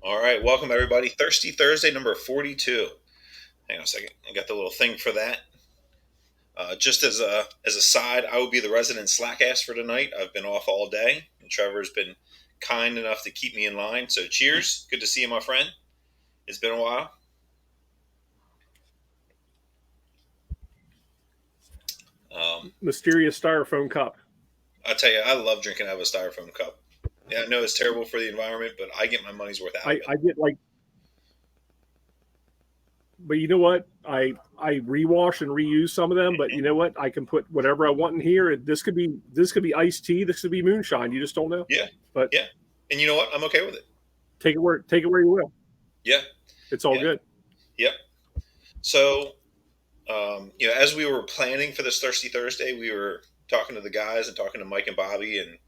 All right, welcome everybody. Thirsty Thursday number 42. Hang on a second. I got the little thing for that. Just as a side, I will be the resident slack ass for tonight. I've been off all day, and Trevor's been kind enough to keep me in line. So cheers. Good to see you, my friend. It's been a while. Mysterious styrofoam cup. I tell you, I love drinking out of a styrofoam cup. Yeah, I know it's terrible for the environment, but I get my money's worth out of I, it. I get like, but you know what? I rewash and reuse some of them, but you know what? I can put whatever I want in here. This could be iced tea. This could be moonshine. You just don't know. Yeah, But yeah. And you know what? I'm okay with it. take it where you will. Yeah, It's all yeah, good. yep. So as we were planning for this Thirsty Thursday, we were talking to the guys and talking to Mike and Bobby, and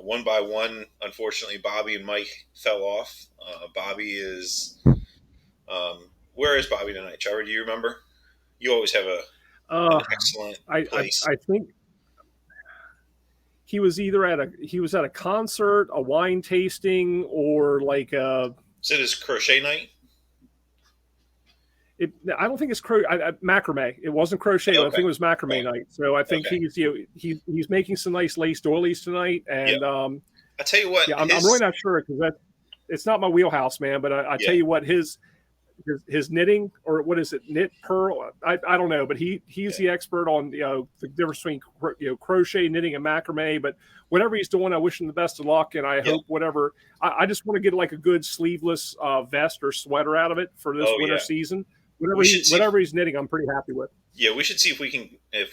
one by one, unfortunately, Bobby and Mike fell off. Bobby is, where is Bobby tonight? Trevor, do you remember? You always have an Uh, excellent place. I think he was at a concert, a wine tasting, or like Is it his crochet night? it, I don't think it's macrame. It wasn't crochet, but I Okay, think it was macrame okay, night. So I think okay. he's making some nice lace doilies tonight, Yep. and I tell you what, yeah, I'm really his not sure because that it's not my wheelhouse, man. But I yeah, tell you what, his knitting, or what is it, knit pearl? I don't know, but he's yeah, the expert on the difference between crochet, knitting, and macrame. But whatever he's doing, I wish him the best of luck, and I yeah. hope whatever. I just want to get like a good sleeveless vest or sweater out of it for this Oh winter yeah. season. We should see. Whatever he's knitting, I'm pretty happy with. Yeah, we should see if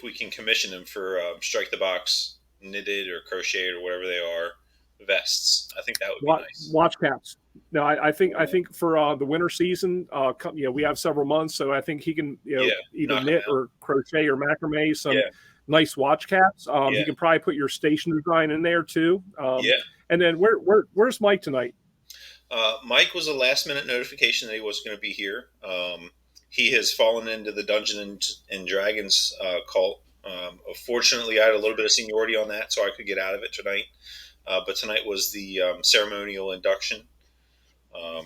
we can commission him for strike the box knitted or crocheted or whatever they are vests. I think that would be nice. Watch caps. No, I Yeah, think for the winter season, we have several months, so I think he can yeah, either knock him knit out. or crochet or macrame some Yeah, nice watch caps. He yeah, can probably put your station design in there too. yeah. And then where's Mike tonight? Mike was a last minute notification that he wasn't going to be here. He has fallen into the Dungeons and Dragons cult. Fortunately, I had a little bit of seniority on that, so I could get out of it tonight. But tonight was the ceremonial induction,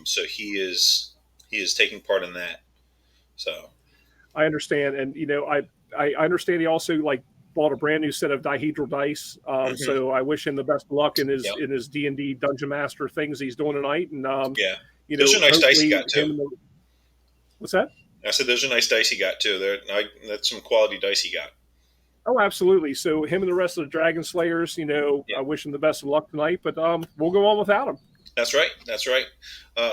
so he is taking part in that. So I understand, and I understand he also like bought a brand new set of dihedral dice. hmm So I wish him the best of luck in yep, his D&D Dungeon Master things he's doing tonight, and yeah. Those are nice dice he hopefully got too. what's that? I said those are nice dice he got too. That's some quality dice he got. Oh, absolutely. So him and the rest of the Dragon Slayers, Yeah. I wish him the best of luck tonight, but we'll go on without him. That's right. That's right.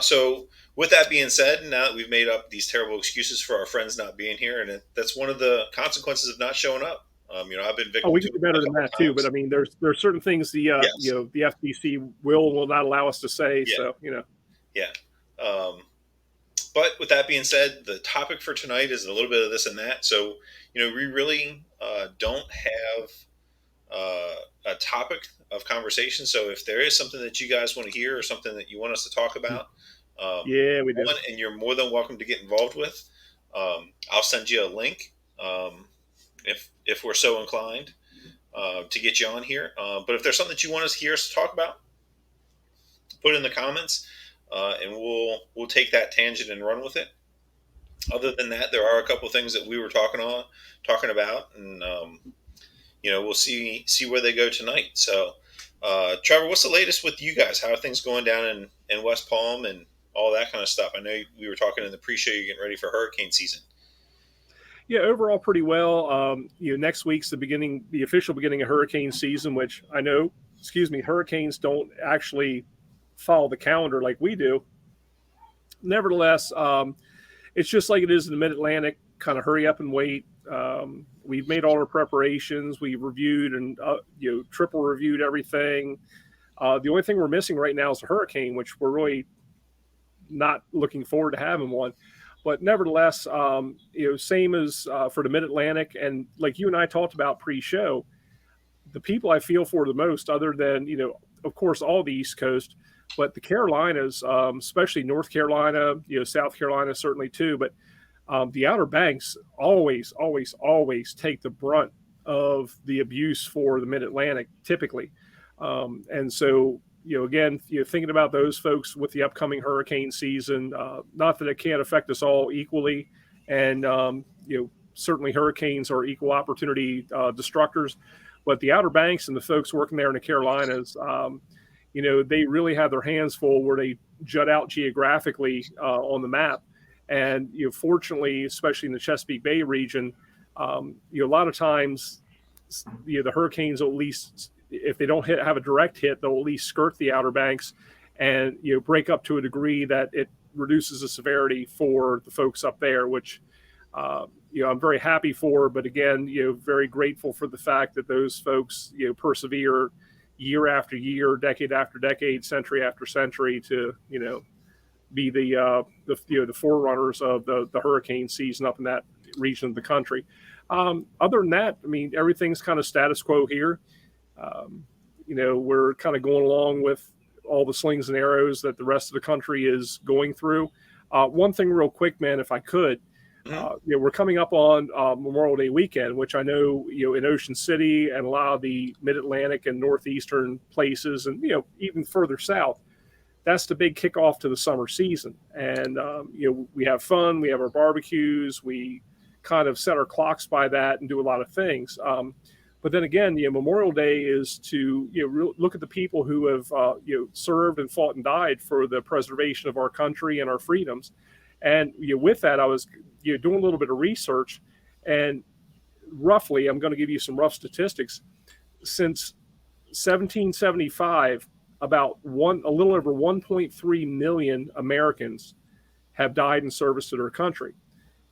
So, with that being said, now that we've made up these terrible excuses for our friends not being here, and that's one of the consequences of not showing up. I've been Oh, victim we to can do it a better than couple that too. But I times. mean, there's certain things Yes. the FTC will not allow us to say. Yeah. So Yeah. Um, but with that being said, the topic for tonight is a little bit of this and that. So, we really don't have a topic of conversation. So, if there is something that you guys want to hear or something that you want us to talk about, yeah, we do. and you're more than welcome to get involved with. I'll send you a link if we're so inclined to get you on here. But if there's something that you want us to hear us to talk about, put it in the comments, and we'll take that tangent and run with it. Other than that, there are a couple of things that we were talking about, and we'll see where they go tonight. So, Trevor, what's the latest with you guys? How are things going down in West Palm and all that kind of stuff? I know we were talking in the pre-show. You're getting ready for hurricane season. Yeah, overall pretty well. Next week's the official beginning of hurricane season, which I know, excuse me, hurricanes don't actually follow the calendar like we do. Nevertheless, it's just like it is in the Mid Atlantic. Kind of hurry up and wait. We've made all our preparations. We reviewed and triple reviewed everything. The only thing we're missing right now is a hurricane, which we're really not looking forward to having one. But nevertheless, same as for the Mid Atlantic, and like you and I talked about pre-show, the people I feel for the most, other than of course, all the East Coast, but the Carolinas, especially North Carolina, South Carolina certainly too, but the Outer Banks always, always, always take the brunt of the abuse for the Mid Atlantic typically, and so again, thinking about those folks with the upcoming hurricane season, not that it can't affect us all equally. And, certainly hurricanes are equal opportunity destructors, but the Outer Banks and the folks working there in the Carolinas, they really have their hands full where they jut out geographically on the map. And, fortunately, especially in the Chesapeake Bay region, a lot of times, the hurricanes will at least, if they don't have a direct hit, they'll at least skirt the Outer Banks and, break up to a degree that it reduces the severity for the folks up there, which, I'm very happy for, but again, very grateful for the fact that those folks, persevere year after year, decade after decade, century after century to, be the forerunners of the hurricane season up in that region of the country. Other than that, I mean, everything's kind of status quo here. We're kind of going along with all the slings and arrows that the rest of the country is going through. One thing real quick, man, if I could, we're coming up on Memorial Day weekend, which I know, in Ocean City and a lot of the mid-Atlantic and northeastern places and, even further south, that's the big kickoff to the summer season. And, we have fun, we have our barbecues, we kind of set our clocks by that and do a lot of things. But then again, Memorial Day is to look at the people who have served and fought and died for the preservation of our country and our freedoms. And with that, I was doing a little bit of research, and roughly, I'm going to give you some rough statistics. Since 1775, about a little over 1.3 million Americans have died in service to their country.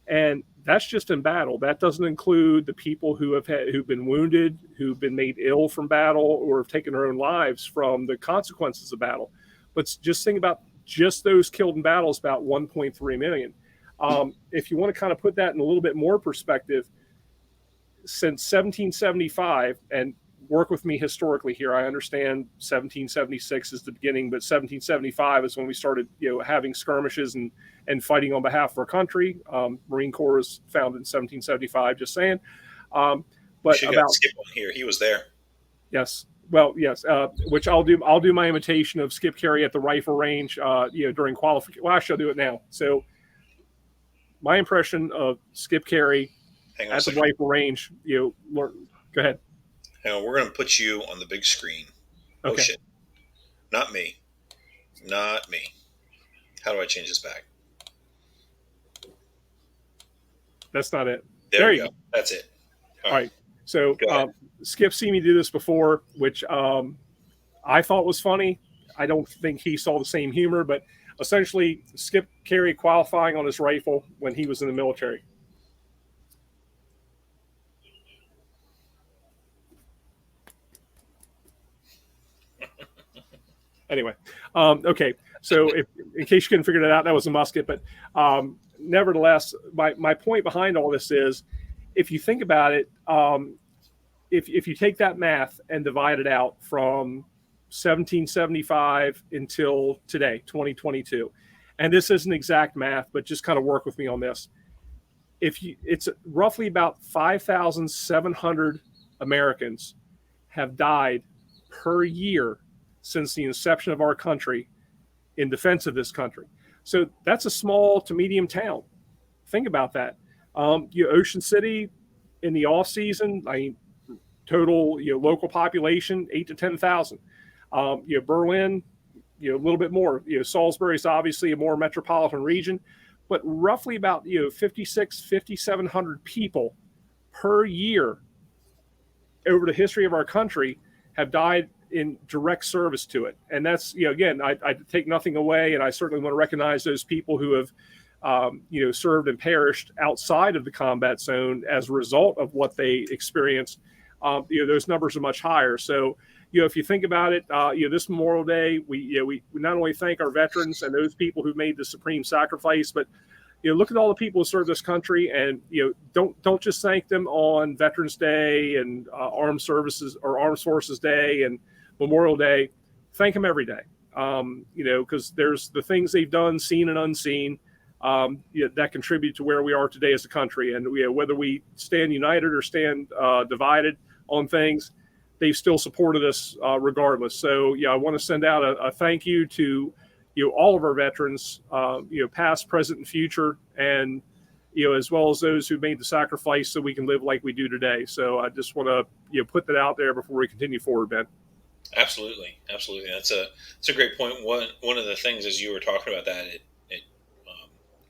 And that's just in battle. That doesn't include the people who've been wounded, who've been made ill from battle, or have taken their own lives from the consequences of battle. But just think about just those killed in battle is about 1.3 million. If you want to kind of put that in a little bit more perspective, since 1775, and work with me historically here, I understand 1776 is the beginning, but 1775 is when we started, having skirmishes and fighting on behalf of our country. Marine Corps was founded in 1775, just saying. But about Skip on here, he was there. Yes. Well, yes. Which I'll do. I'll do my imitation of Skip Carey at the rifle range. During qualification. Well, actually, I'll do it now. So, my impression of Skip Carey at the rifle range. Go ahead. Hang on, we're going to put you on the big screen. Okay. Oh shit! Not me. Not me. How do I change this back? That's not it. There you go. That's it. All right. So Skip seen me do this before, which I thought was funny. I don't think he saw the same humor, but essentially Skip Carey qualifying on his rifle when he was in the military. Anyway, okay. So in case you couldn't figure that out, that was a musket. But nevertheless, my point behind all this is, if you think about it, if you take that math and divide it out from 1775 until today, 2022, and this isn't exact math, but just kind of work with me on this. It's roughly about 5,700 Americans have died per year since the inception of our country in defense of this country. So that's a small to medium town. Think about that. Ocean City in the off season, total local population 8 to 10,000. Berlin, a little bit more. Salisbury is obviously a more metropolitan region, but roughly about 5,700 people per year over the history of our country have died in direct service to it. And that's, again, I take nothing away, and I certainly want to recognize those people who have served and perished outside of the combat zone as a result of what they experienced. Those numbers are much higher. So, if you think about it, this Memorial Day, we not only thank our veterans and those people who made the supreme sacrifice, but look at all the people who serve this country, and don't just thank them on Veterans Day and Armed Services or Armed Forces Day and Memorial Day. Thank them every day, because there's the things they've done, seen and unseen, that contribute to where we are today as a country. And whether we stand united or stand divided on things, they've still supported us regardless. So yeah, I want to send out a thank you to all of our veterans, past, present, and future, and as well as those who made the sacrifice so we can live like we do today. So I just want to put that out there before we continue forward, Ben. Absolutely, absolutely. That's a great point. One of the things as you were talking about that, it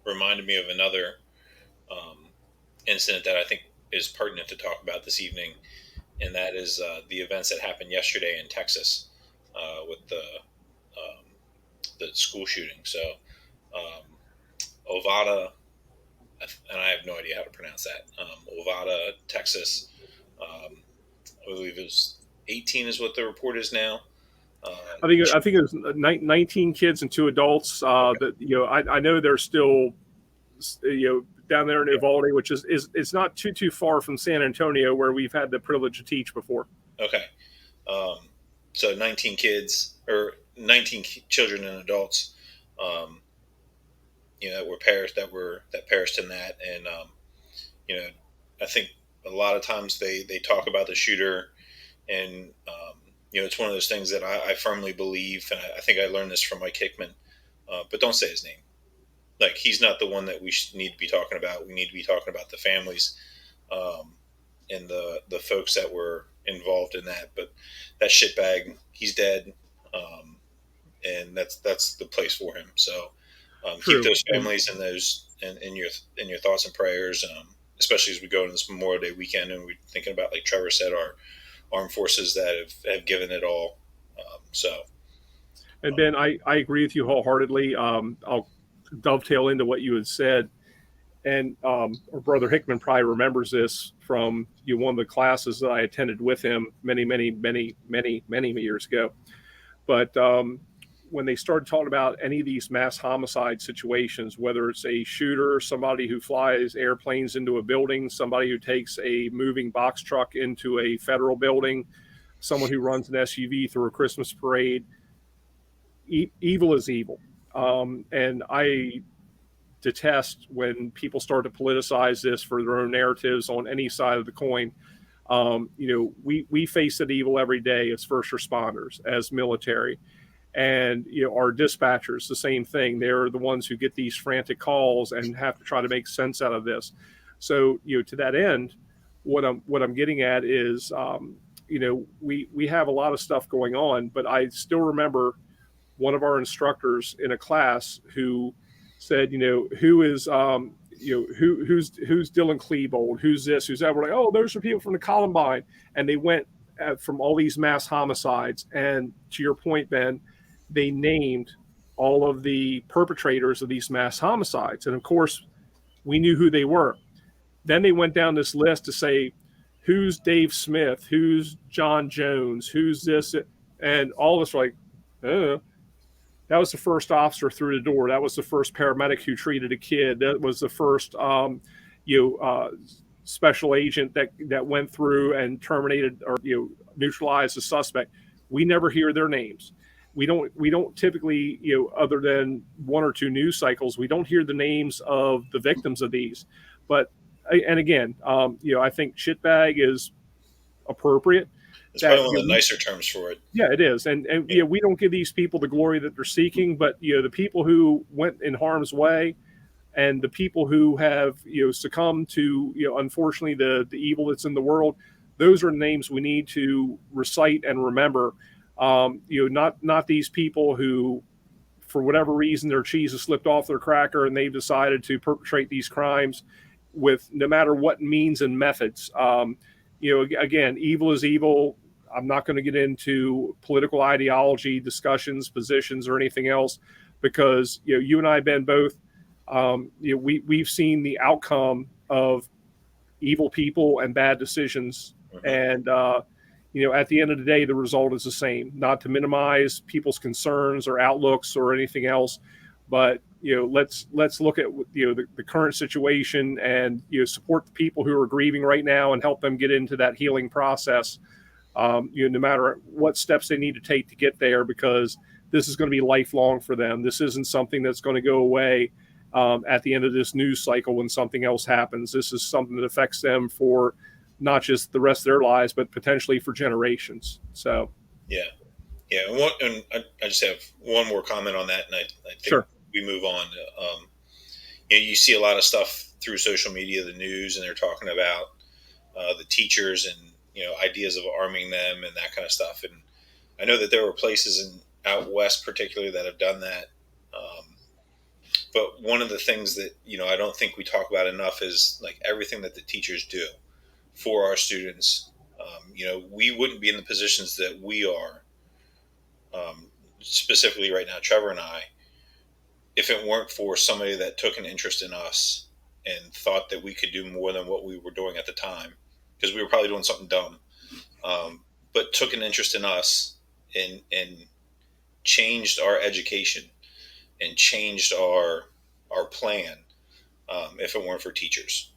reminded me of another um, incident that I think is pertinent to talk about this evening, and that is the events that happened yesterday in Texas with the school shooting. So um, Ovada, and I have no idea how to pronounce that. Ovada, Texas. Um, I believe it was 18 is what the report is now. I think it was 19 kids and 2 adults. Okay. That I know they're still down there in Yeah. Uvalde, which is it's not too far from San Antonio, where we've had the privilege to teach before. Okay. Um, so 19 kids or 19 children and adults, um, that were perished that perished in that, and you know, I think a lot of times they talk about the shooter, and it's one of those things that I firmly believe, and I think I learned this from Mike Hickman. But don't say his name. Like, he's not the one that we need to be talking about. We need to be talking about the families, um, and the folks that were involved in that. But that shitbag, he's dead, um, and that's the place for him. So keep True, those and families and those in your thoughts and prayers, especially as we go into this Memorial Day weekend, and we're thinking about, like Trevor said, our armed forces that have given it all. So Ben, I agree with you wholeheartedly. I'll dovetail into what you had said, and our brother Hickman probably remembers this from one of the classes that I attended with him many years ago. But when they started talking about any of these mass homicide situations, whether it's a shooter, somebody who flies airplanes into a building, somebody who takes a moving box truck into a federal building, someone who runs an SUV through a Christmas parade, evil is evil. And I detest when people start to politicize this for their own narratives on any side of the coin. We face that evil every day as first responders, as military, and our dispatchers, the same thing. They're the ones who get these frantic calls and have to try to make sense out of this. So to that end, what I'm getting at is, we have a lot of stuff going on, but I still remember one of our instructors in a class who said, who is, who's Dylan Klebold, who's this, who's that. We're like, oh, those are people from the Columbine, and they went from all these mass homicides. And to your point, Ben, they named all of the perpetrators of these mass homicides, and of course, we knew who they were. Then they went down this list to say, who's Dave Smith, who's John Jones, who's this, and all of us were like, that was the first officer through the door. That was the first paramedic who treated a kid. That was the first, special agent that went through and terminated or neutralized the suspect. We never hear their names. We don't typically, other than one or two news cycles, we don't hear the names of the victims of these. But and again, I think shitbag is appropriate. it's That probably one of the nicer terms for it. Yeah, it is, and Yeah. we don't give these people the glory that they're seeking, but the people who went in harm's way, and the people who have succumbed to unfortunately the evil that's in the world, those are names we need to recite and remember. Not these people who, for whatever reason, their cheese has slipped off their cracker and they've decided to perpetrate these crimes with no matter what means and methods. Again, evil is evil. I'm not going to get into political ideology discussions, positions, or anything else, because you and I, Ben, both we've seen the outcome of evil people and bad decisions, Hmm. and at the end of the day, the result is the same. Not to minimize people's concerns or outlooks or anything else, but let's look at the current situation and support the people who are grieving right now and help them get into that healing process. No matter what steps they need to take to get there, because this is going to be lifelong for them. This isn't something that's going to go away at the end of this news cycle when something else happens. This is something that affects them for not just the rest of their lives, but potentially for generations. So, Yeah, yeah. And I just have one more comment on that, and I think sure. we move on. You see a lot of stuff through social media, the news, and they're talking about the teachers and ideas of arming them and that kind of stuff. And I know that there were places in out west, particularly, that have done that. Um, but one of the things that I don't think we talk about enough is like everything that the teachers do for our students. We wouldn't be in the positions that we are, specifically right now, Trevor and I, if it weren't for somebody that took an interest in us and thought that we could do more than what we were doing at the time, because we were probably doing something dumb, but took an interest in us and changed our education and changed our plan. If it weren't for teachers,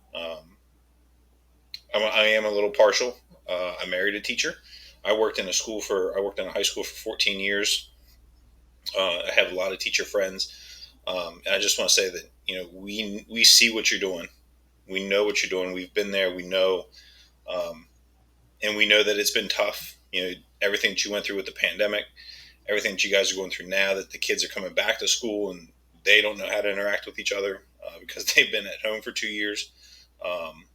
I am a little partial. I married a teacher. I worked in a high school for 14 years. I have a lot of teacher friends, and I just want to say that we see what you're doing. We know what you're doing. We've been there. We know, um, and we know that it's been tough. Everything that you went through with the pandemic, everything that you guys are going through now, that the kids are coming back to school and they don't know how to interact with each other because they've been at home for 2 years. Um,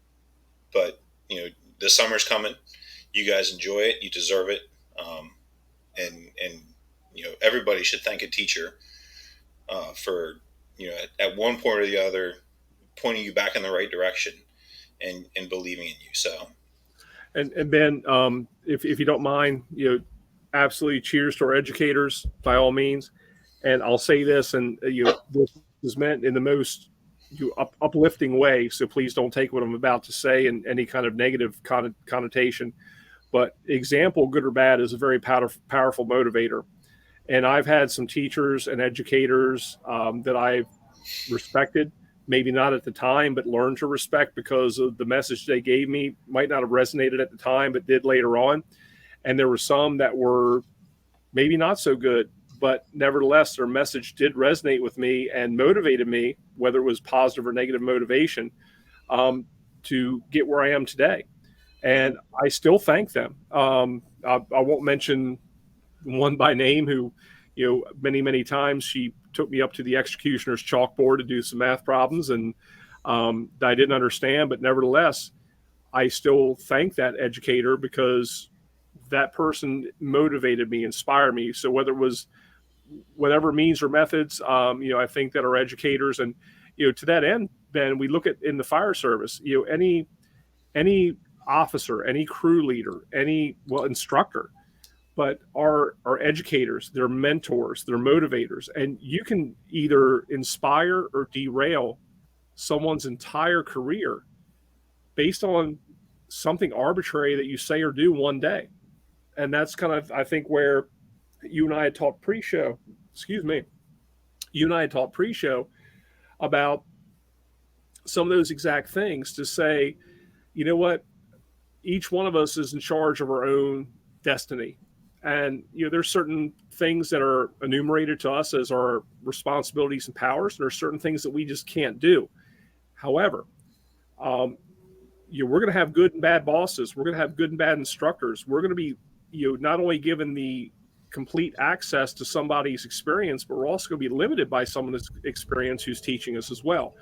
but the summer's coming. You guys enjoy it. You deserve it. Um, and everybody should thank a teacher for at one point or the other pointing you back in the right direction and believing in you. So And Ben, if you don't mind, absolutely cheers to our educators by all means. And I'll say this, and this is meant in the most uplifting way. So please don't take what I'm about to say in any kind of negative connotation. But example, good or bad, is a very powerful motivator. And I've had some teachers and educators that I've respected, maybe not at the time, but learned to respect because of the message they gave me. Might not have resonated at the time, but did later on. And there were some that were maybe not so good, but nevertheless, their message did resonate with me and motivated me, whether it was positive or negative motivation, to get where I am today. And I still thank them. I won't mention one by name who, many times she took me up to the executioner's chalkboard to do some math problems, and I didn't understand, but nevertheless, I still thank that educator because that person motivated me, inspired me. So whether it was whatever means or methods, I think that our educators and to that end, Ben, we look at in the fire service, any officer, any crew leader, any instructor, but our educators, they're mentors, they're motivators, and you can either inspire or derail someone's entire career based on something arbitrary that you say or do one day. And that's kind of, I think, where you and I had talked pre-show. Excuse me. You and I had talked pre-show about some of those exact things to say, you know what, each one of us is in charge of our own destiny. And there's certain things that are enumerated to us as our responsibilities and powers. There are certain things that we just can't do. However, um, we're going to have good and bad bosses. We're going to have good and bad instructors. We're going to be not only given the complete access to somebody's experience, but we're also going to be limited by someone's experience who's teaching us as well.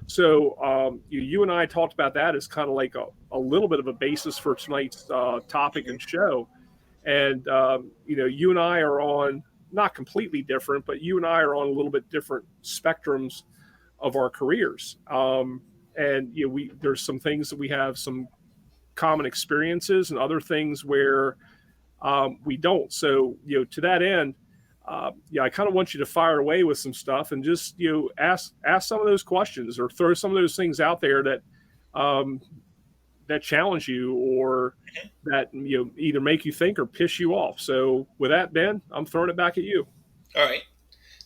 So you and I talked about that as kind of like a little bit of a basis for tonight's topic and show. And you and I are on not completely different, but you and I are on a little bit different spectrums of our careers. And we there's some things that we have some common experiences, and other things where we don't. So to that end, I kind of want you to fire away with some stuff and just ask some of those questions or throw some of those things out there that um, that challenge you or that either make you think or piss you off. So with that, Ben, I'm throwing it back at you. all right,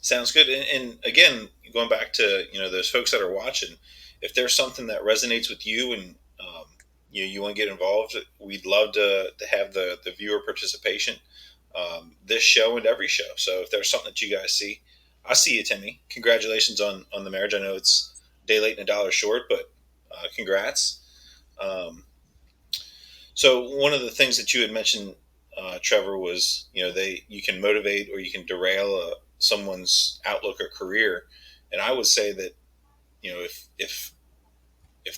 sounds good. And again, going back to those folks that are watching, if there's something that resonates with you and you want to get involved, we'd love to have the viewer participation. This show and every show. So if there's something that you guys see, I see you, Timmy. Congratulations on the marriage. I know it's a day late and a dollar short, but congrats. Um, So one of the things that you had mentioned, Trevor, was you can motivate or you can derail someone's outlook or career, and I would say that if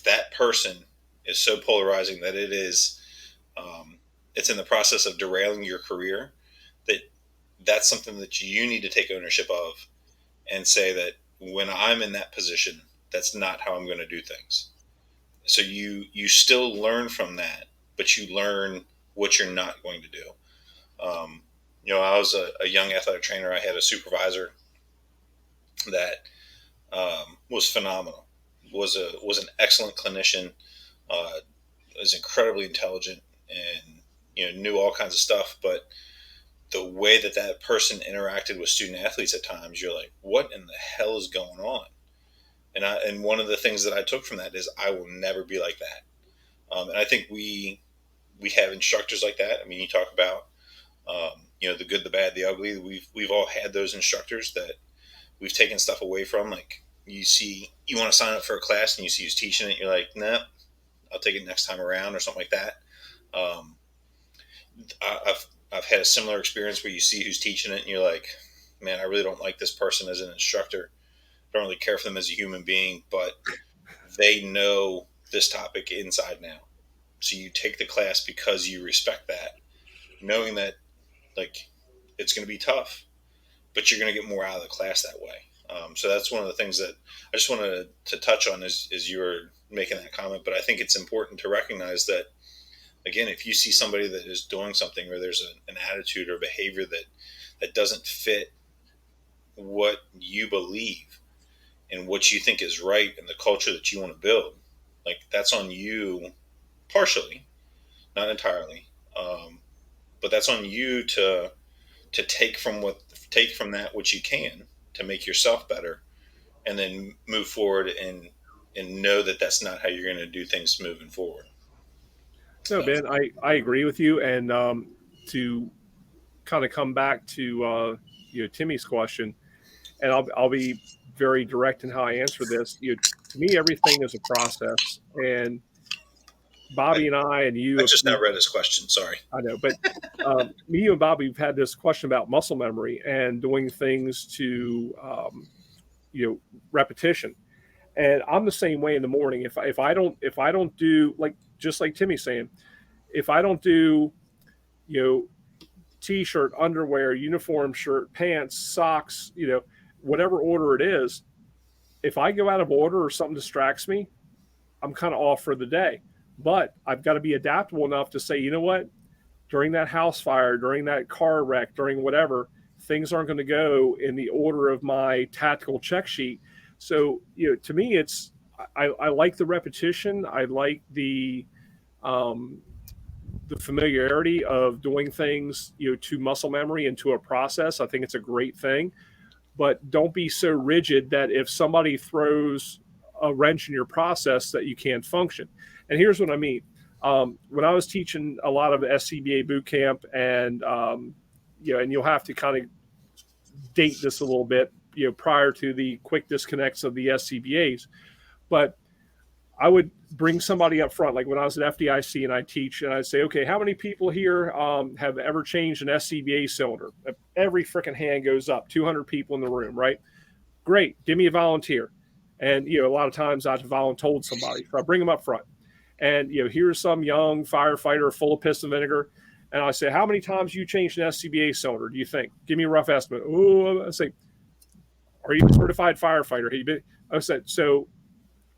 that person is so polarizing that um, it's in the process of derailing your career, that that's something that you need to take ownership of and say that when I'm in that position, that's not how I'm going to do things. So you still learn from that, but you learn what you're not going to do. Um, I was a young athletic trainer. I had a supervisor that was phenomenal. Was an excellent clinician. Uh, was incredibly intelligent and knew all kinds of stuff. But the way that that person interacted with student athletes at times, you're like, what in the hell is going on? And one of the things that I took from that is I will never be like that. And I think we have instructors like that. I mean, you talk about the good, the bad, the ugly. We've all had those instructors that we've taken stuff away from. Like you want to sign up for a class and you see who's teaching it. You're like, nah, I'll take it next time around or something like that. Um, I've had a similar experience where you see who's teaching it and you're like, man, I really don't like this person as an instructor. I don't really care for them as a human being, but they know this topic inside now. So you take the class because you respect that, knowing that like it's going to be tough, but you're going to get more out of the class that way. So that's one of the things that I just wanted to touch on as you were making that comment. But I think it's important to recognize that, again, if you see somebody that is doing something or there's an attitude or behavior that doesn't fit what you believe and what you think is right and the culture that you want to build, like that's on you partially, not entirely, but that's on you to take from that what you can to make yourself better, and then move forward and know that that's not how you're going to do things moving forward. No, Ben, I agree with you. And to kind of come back to Timmy's question, and I'll be very direct in how I answer this. To me, everything is a process, and I, Bobby and I and you I have just now we read this question. Sorry. I know, but me, you, and Bobby have had this question about muscle memory and doing things to repetition. And I'm the same way in the morning. If I don't do, like, just like Timmy's saying, if I don't do you know t-shirt, underwear, uniform shirt, pants, socks, whatever order it is, if I go out of order or something distracts me, I'm kind of off for the day. But I've got to be adaptable enough to say, you know what, during that house fire, during that car wreck, during whatever, things aren't going to go in the order of my tactical check sheet. So, to me, I like the repetition. I like um, the familiarity of doing things, to muscle memory and to a process. I think it's a great thing, but don't be so rigid that if somebody throws a wrench in your process that you can't function. And here's what I mean. When I was teaching a lot of SCBA boot camp, and and you'll have to kind of date this a little bit, prior to the quick disconnects of the SCBAs, but I would bring somebody up front, like when I was at FDIC and I teach, and I'd say, okay, how many people here have ever changed an SCBA cylinder? Every freaking hand goes up. 200 people in the room, right? Great, give me a volunteer. And a lot of times I've voluntold somebody, so I bring them up front, and here's some young firefighter full of piss and vinegar, and I say, how many times you changed an SCBA cylinder? Do you think? Give me a rough estimate. Oh, I say, are you a certified firefighter? Have you been? I said, so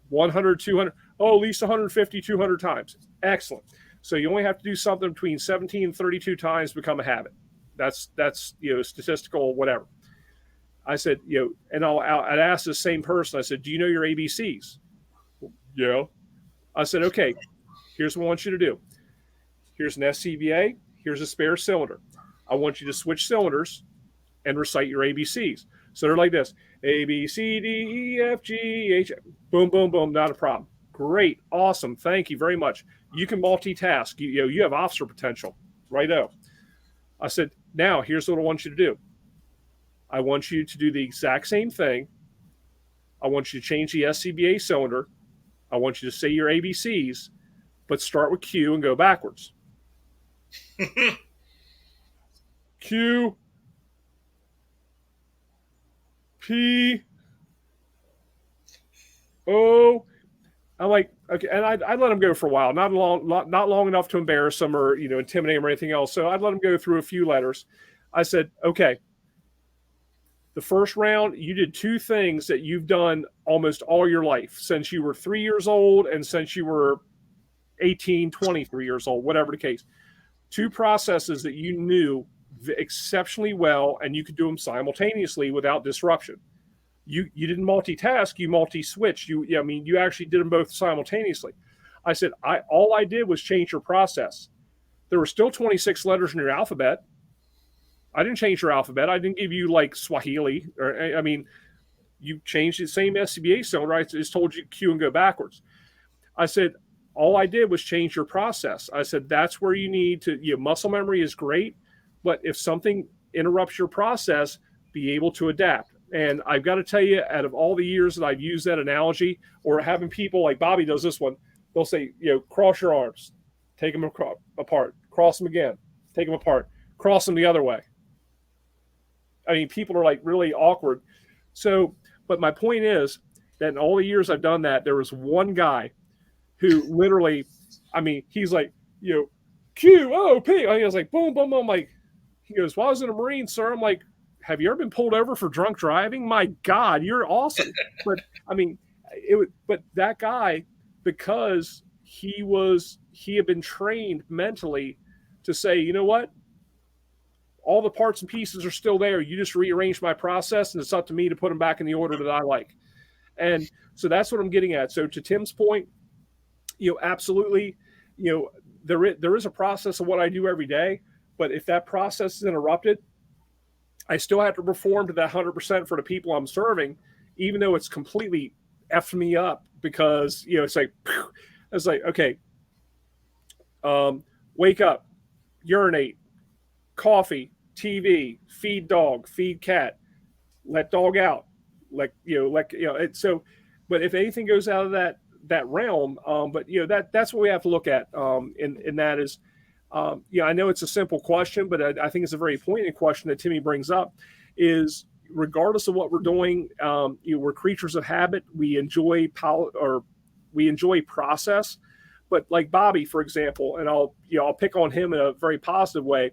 100, 200, oh, at least 150, 200 times. Excellent. So you only have to do something between 17 and 32 times to become a habit. That's statistical whatever. I said, and I'd ask the same person. I said, do you know your ABCs? Yeah. I said, okay, here's what I want you to do. Here's an SCBA. Here's a spare cylinder. I want you to switch cylinders and recite your ABCs. So they're like this: A, B, C, D, E, F, G, H. Boom, boom, boom. Not a problem. Great. Awesome. Thank you very much. You can multitask. You have officer potential. Righto. I said, now here's what I want you to do. I want you to do the exact same thing. I want you to change the SCBA cylinder. I want you to say your ABCs, but start with Q and go backwards. Q P O. I'm like, okay, and I'd let him go for a while, not long enough to embarrass him or intimidate him or anything else. So I'd let him go through a few letters. I said, okay, the first round, you did two things that you've done almost all your life since you were 3 years old and since you were 18, 23 years old, whatever the case. Two processes that you knew exceptionally well and you could do them simultaneously without disruption. You didn't multitask, you multi-switched. You actually did them both simultaneously. I said, all I did was change your process. There were still 26 letters in your alphabet. I didn't change your alphabet. I didn't give you like Swahili, or you changed the same SCBA cylinder. I just told you Q and go backwards. I said, all I did was change your process. I said, that's where you need to, muscle memory is great, but if something interrupts your process, be able to adapt. And I've got to tell you, out of all the years that I've used that analogy, or having people like Bobby does this one, they'll say, cross your arms, take them apart, cross them again, take them apart, cross them the other way. I mean, people are like really awkward. So, but my point is that in all the years I've done that, there was one guy who literally, I mean, he's like, Q O P. I was like, boom, boom, boom. Like, he goes, well, I was in a Marine, sir. I'm like, have you ever been pulled over for drunk driving? My God, you're awesome. But I mean, but that guy, because he had been trained mentally to say, you know what? All the parts and pieces are still there. You just rearrange my process, and it's up to me to put them back in the order that I like. And so that's what I'm getting at. So to Tim's point, absolutely, there is a process of what I do every day, but if that process is interrupted, I still have to perform to that 100% for the people I'm serving, even though it's completely effed me up because, it's like, okay, wake up, urinate, coffee, TV, feed dog, feed cat, let dog out, so, but if anything goes out of that realm, but that's what we have to look at, and that is, I know it's a simple question, but I think it's a very poignant question that Timmy brings up. Is regardless of what we're doing, we're creatures of habit. We enjoy we enjoy process, but like Bobby, for example, and I'll pick on him in a very positive way.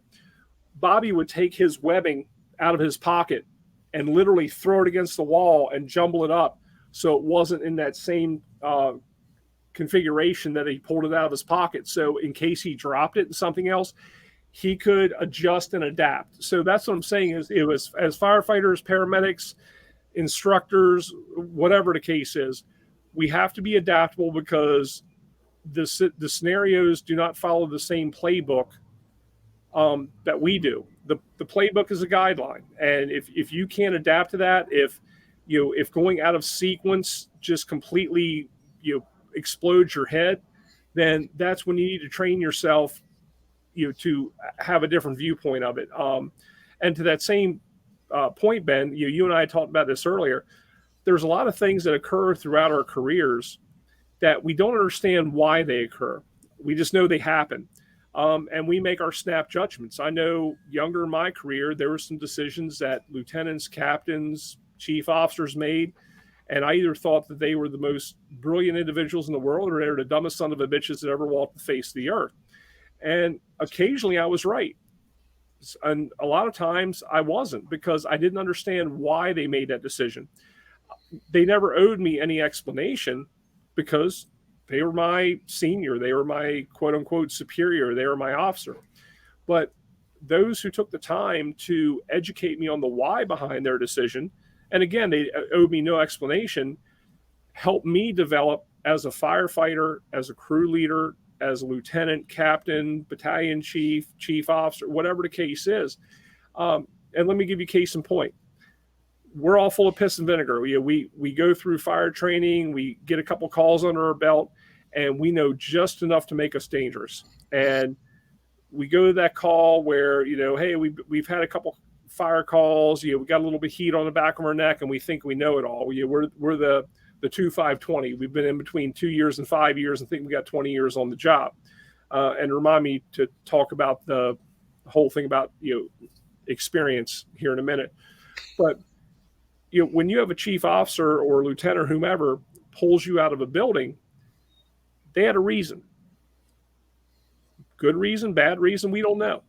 Bobby would take his webbing out of his pocket and literally throw it against the wall and jumble it up so it wasn't in that same configuration that he pulled it out of his pocket. So in case he dropped it in something else, he could adjust and adapt. So that's what I'm saying is it was as firefighters, paramedics, instructors, whatever the case is, we have to be adaptable because the scenarios do not follow the same playbook that we do. The playbook is a guideline, and if you can't adapt to that, if going out of sequence just completely explodes your head, then that's when you need to train yourself to have a different viewpoint of it. And to that same point, Ben, you and I talked about this earlier. There's a lot of things that occur throughout our careers that we don't understand why they occur. We just know they happen. And we make our snap judgments. I know younger in my career, there were some decisions that lieutenants, captains, chief officers made. And I either thought that they were the most brilliant individuals in the world or they were the dumbest son of a bitches that ever walked the face of the earth. And occasionally I was right. And a lot of times I wasn't because I didn't understand why they made that decision. They never owed me any explanation because they were my senior. They were my quote unquote superior. They were my officer. But those who took the time to educate me on the why behind their decision, and again, they owed me no explanation, helped me develop as a firefighter, as a crew leader, as a lieutenant, captain, battalion chief, chief officer, whatever the case is. And let me give you case in point. We're all full of piss and vinegar. We go through fire training, we get a couple calls under our belt, and we know just enough to make us dangerous. And we go to that call where, hey, we've had a couple fire calls, we got a little bit of heat on the back of our neck, and we think we know it all. We're the 2520. We've been in between 2 years and 5 years and think we got 20 years on the job. and remind me to talk about the whole thing about experience here in a minute. But when you have a chief officer or lieutenant or whomever pulls you out of a building, they had a reason. Good reason, bad reason, we don't know.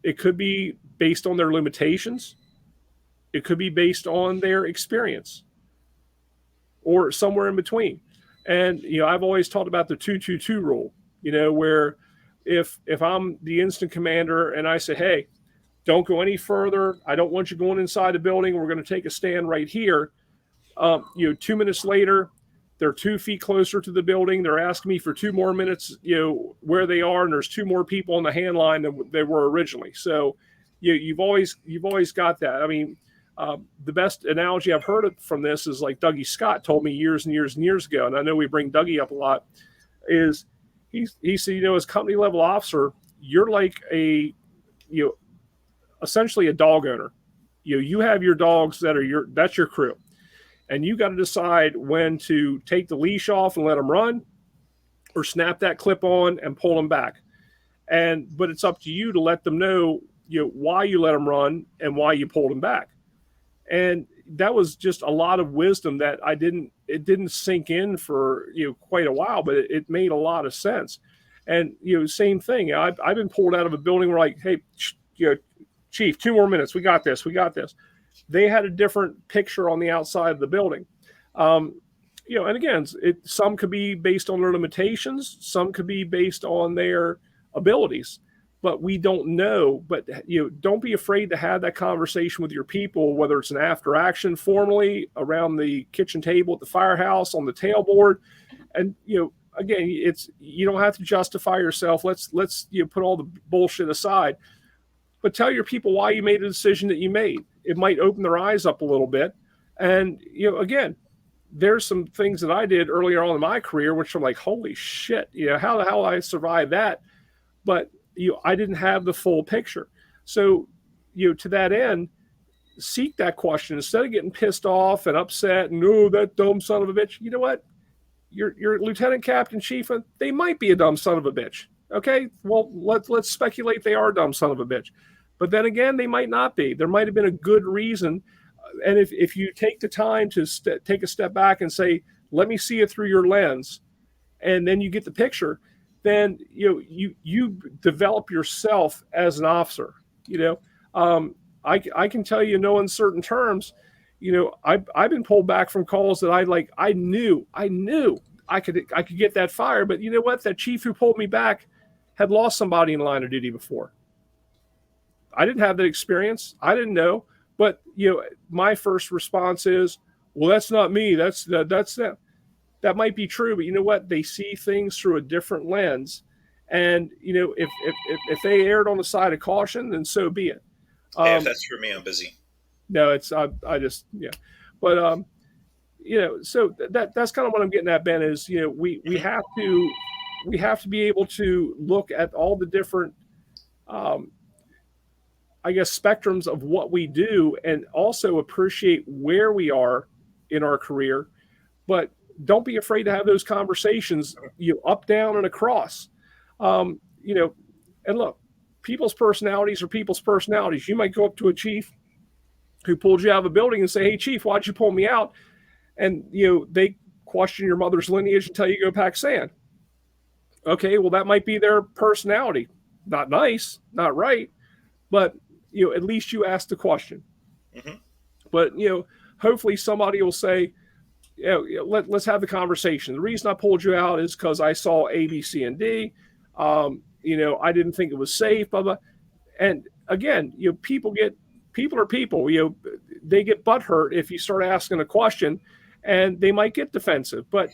It could be based on their limitations. It could be based on their experience, or somewhere in between. And I've always talked about the 222 rule. Where if I'm the instant commander and I say, hey, don't go any further. I don't want you going inside the building. We're going to take a stand right here. 2 minutes later, they're 2 feet closer to the building. They're asking me for 2 more minutes, where they are, and there's 2 more people on the hand line than they were originally. So you've always got that. I mean, the best analogy I've heard from this is like Dougie Scott told me years and years and years ago, and I know we bring Dougie up a lot, is he said, as company level officer, you're like essentially a dog owner. You have your dogs that's your crew. And you got to decide when to take the leash off and let them run, or snap that clip on and pull them back. But it's up to you to let them know, why you let them run and why you pulled them back. And that was just a lot of wisdom that it didn't sink in for, quite a while, but it made a lot of sense. And, same thing. I've been pulled out of a building where like, hey, Chief, 2 more minutes. We got this. They had a different picture on the outside of the building. And again, some could be based on their limitations. Some could be based on their abilities, but we don't know. But, don't be afraid to have that conversation with your people, whether it's an after action formally around the kitchen table at the firehouse, on the tailboard. And, again, you don't have to justify yourself. Let's put all the bullshit aside, but tell your people why you made the decision that you made. It might open their eyes up a little bit. And, again, there's some things that I did earlier on in my career, which are like, holy shit, how the hell I survived that? But, I didn't have the full picture. So, to that end, seek that question instead of getting pissed off and upset and, oh, that dumb son of a bitch. You know what? Your lieutenant, captain, chief, they might be a dumb son of a bitch. Okay, well, let's speculate they are a dumb son of a bitch. But then again, they might not be. There might have been a good reason. And if you take the time to take a step back and say, let me see it through your lens, and then you get the picture, then you develop yourself as an officer. I can tell you in no uncertain terms, I've been pulled back from calls that I knew I could get that fire, but you know what? That chief who pulled me back had lost somebody in line of duty before. I didn't have that experience. I didn't know. But, my first response is, well, that's not me. That's them. That might be true, but you know what? They see things through a different lens. And, if they erred on the side of caution, then so be it. Hey, if that's for me, I'm busy. No, it's, I just, yeah. But, so that's kind of what I'm getting at, Ben, is, we have to be able to look at all the different, I guess, spectrums of what we do, and also appreciate where we are in our career. But don't be afraid to have those conversations, up, down, and across. And look, people's personalities are people's personalities. You might go up to a chief who pulled you out of a building and say, hey, chief, why'd you pull me out? And, they question your mother's lineage until you go pack sand. Okay, well, that might be their personality. Not nice, not right, but, at least you asked the question. Mm-hmm. But, hopefully somebody will say, let's have the conversation. The reason I pulled you out is because I saw A, B, C, and D. I didn't think it was safe, blah, blah. And again, people are people, they get butthurt if you start asking a question, and they might get defensive, but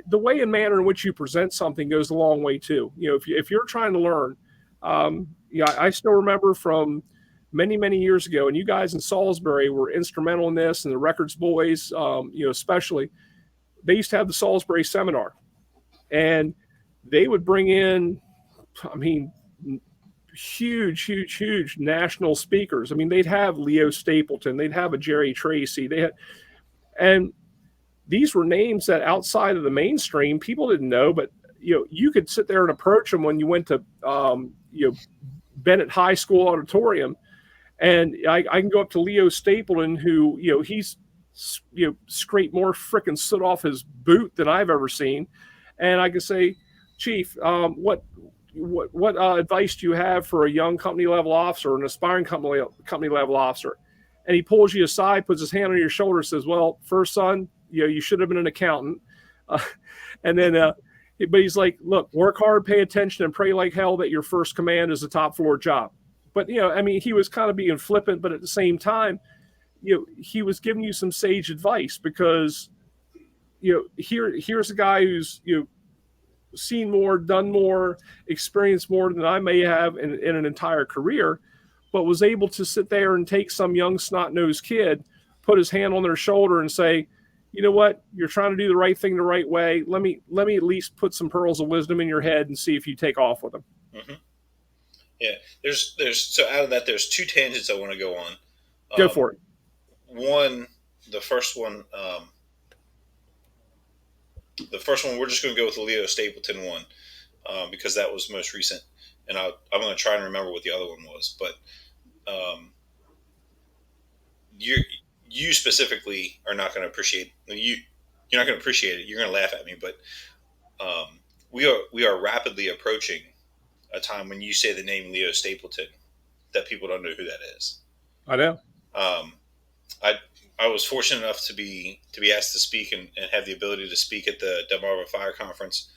the way and manner in which you present something goes a long way too. If you're trying to learn, I still remember from many, many years ago, and you guys in Salisbury were instrumental in this, and the records boys, especially, they used to have the Salisbury seminar, and they would bring in, huge national speakers. They'd have Leo Stapleton, they'd have a Jerry Tracy, and these were names that outside of the mainstream people didn't know, but you could sit there and approach them when you went to Bennett High School auditorium, and I can go up to Leo Stapleton, who he's scraped more freaking soot off his boot than I've ever seen, and I can say, Chief, what advice do you have for a young company level officer, an aspiring company level officer? And he pulls you aside, puts his hand on your shoulder, says, "Well, first son, you should have been an accountant," uh, and then. But he's like, look, work hard, pay attention, and pray like hell that your first command is a top floor job. But I mean, he was kind of being flippant, but at the same time, he was giving you some sage advice because here's a guy who's seen more, done more, experienced more than I may have in an entire career, but was able to sit there and take some young snot nosed kid, put his hand on their shoulder, and say, you know what, you're trying to do the right thing the right way. Let me at least put some pearls of wisdom in your head and see if you take off with them. Mm-hmm. Yeah, there's so out of that, there's two tangents I want to go on. Go for it. One, the first one, we're just going to go with the Leo Stapleton one because that was most recent, and I'm going to try and remember what the other one was. But you specifically are not going to appreciate you're not going to appreciate it. You're going to laugh at me, but we are rapidly approaching a time when you say the name Leo Stapleton that people don't know who that is. I know. I was fortunate enough to be asked to speak and have the ability to speak at the Delmarva Fire Conference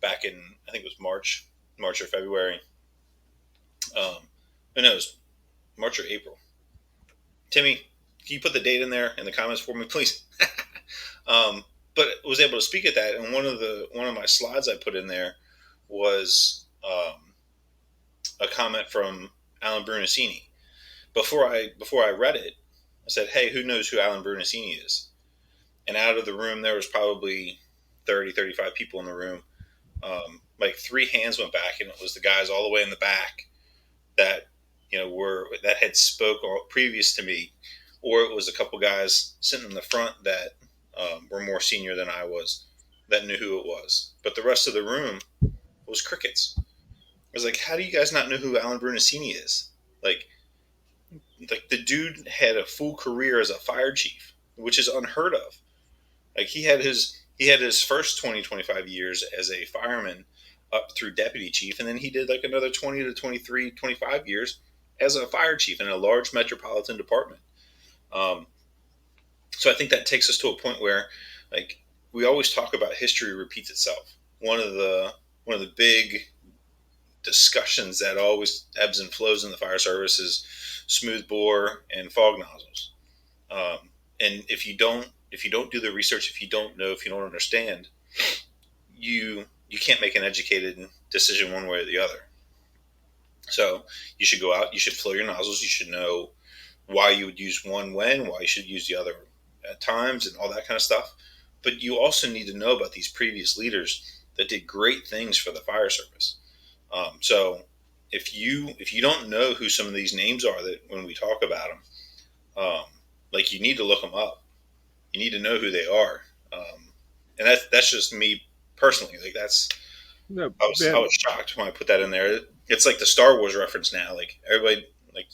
back in, I think it was March or February. No, it was March or April. Timmy, can you put the date in there in the comments for me, please? But I was able to speak at that, and one of my slides I put in there was a comment from Alan Brunacini. Before I read it, I said, "Hey, who knows who Alan Brunacini is?" And out of the room, there was probably 30, 35 people in the room. Like 3 hands went back, and it was the guys all the way in the back that that had spoke previous to me, or it was a couple guys sitting in the front that were more senior than I was that knew who it was. But the rest of the room was crickets. I was like, how do you guys not know who Alan Brunacini is? Like the dude had a full career as a fire chief, which is unheard of. Like he had his first 20, 25 years as a fireman up through deputy chief, and then he did like another 20 to 23, 25 years as a fire chief in a large metropolitan department. So I think that takes us to a point where, like, we always talk about history repeats itself. One of the big discussions that always ebbs and flows in the fire service is smooth bore and fog nozzles. And if you don't do the research, if you don't know, if you don't understand, you can't make an educated decision one way or the other. So you should go out, you should flow your nozzles, you should know why you would use one when, why you should use the other at times, and all that kind of stuff. But you also need to know about these previous leaders that did great things for the fire service. So if you don't know who some of these names are that when we talk about them, like you need to look them up. You need to know who they are, and that's just me personally. Like No, I was shocked when I put that in there. It's like the Star Wars reference now. Like everybody, like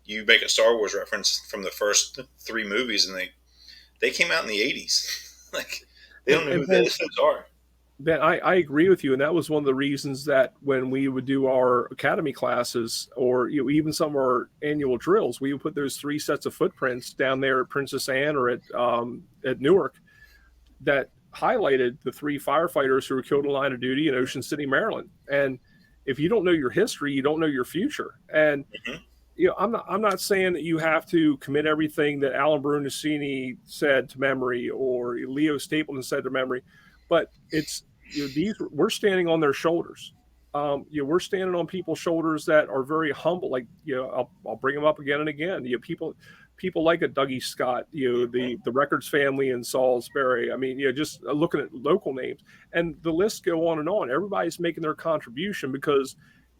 you make a Star Wars reference from the first 3 movies, and they came out in the 80s. Like they don't know who those are. Ben, I agree with you, and that was one of the reasons that when we would do our academy classes, or even some of our annual drills, we would put those 3 sets of footprints down there at Princess Anne or at Newark that highlighted the 3 firefighters who were killed in line of duty in Ocean City, Maryland. And if you don't know your history, you don't know your future. And I'm not saying that you have to commit everything that Alan Brunacini said to memory or Leo Stapleton said to memory, but it's we're standing on their shoulders. We're standing on people's shoulders that are very humble. Like I'll bring them up again and again. People like a Dougie Scott, the Records family in Salisbury. I mean, just looking at local names, and the lists go on and on. Everybody's making their contribution because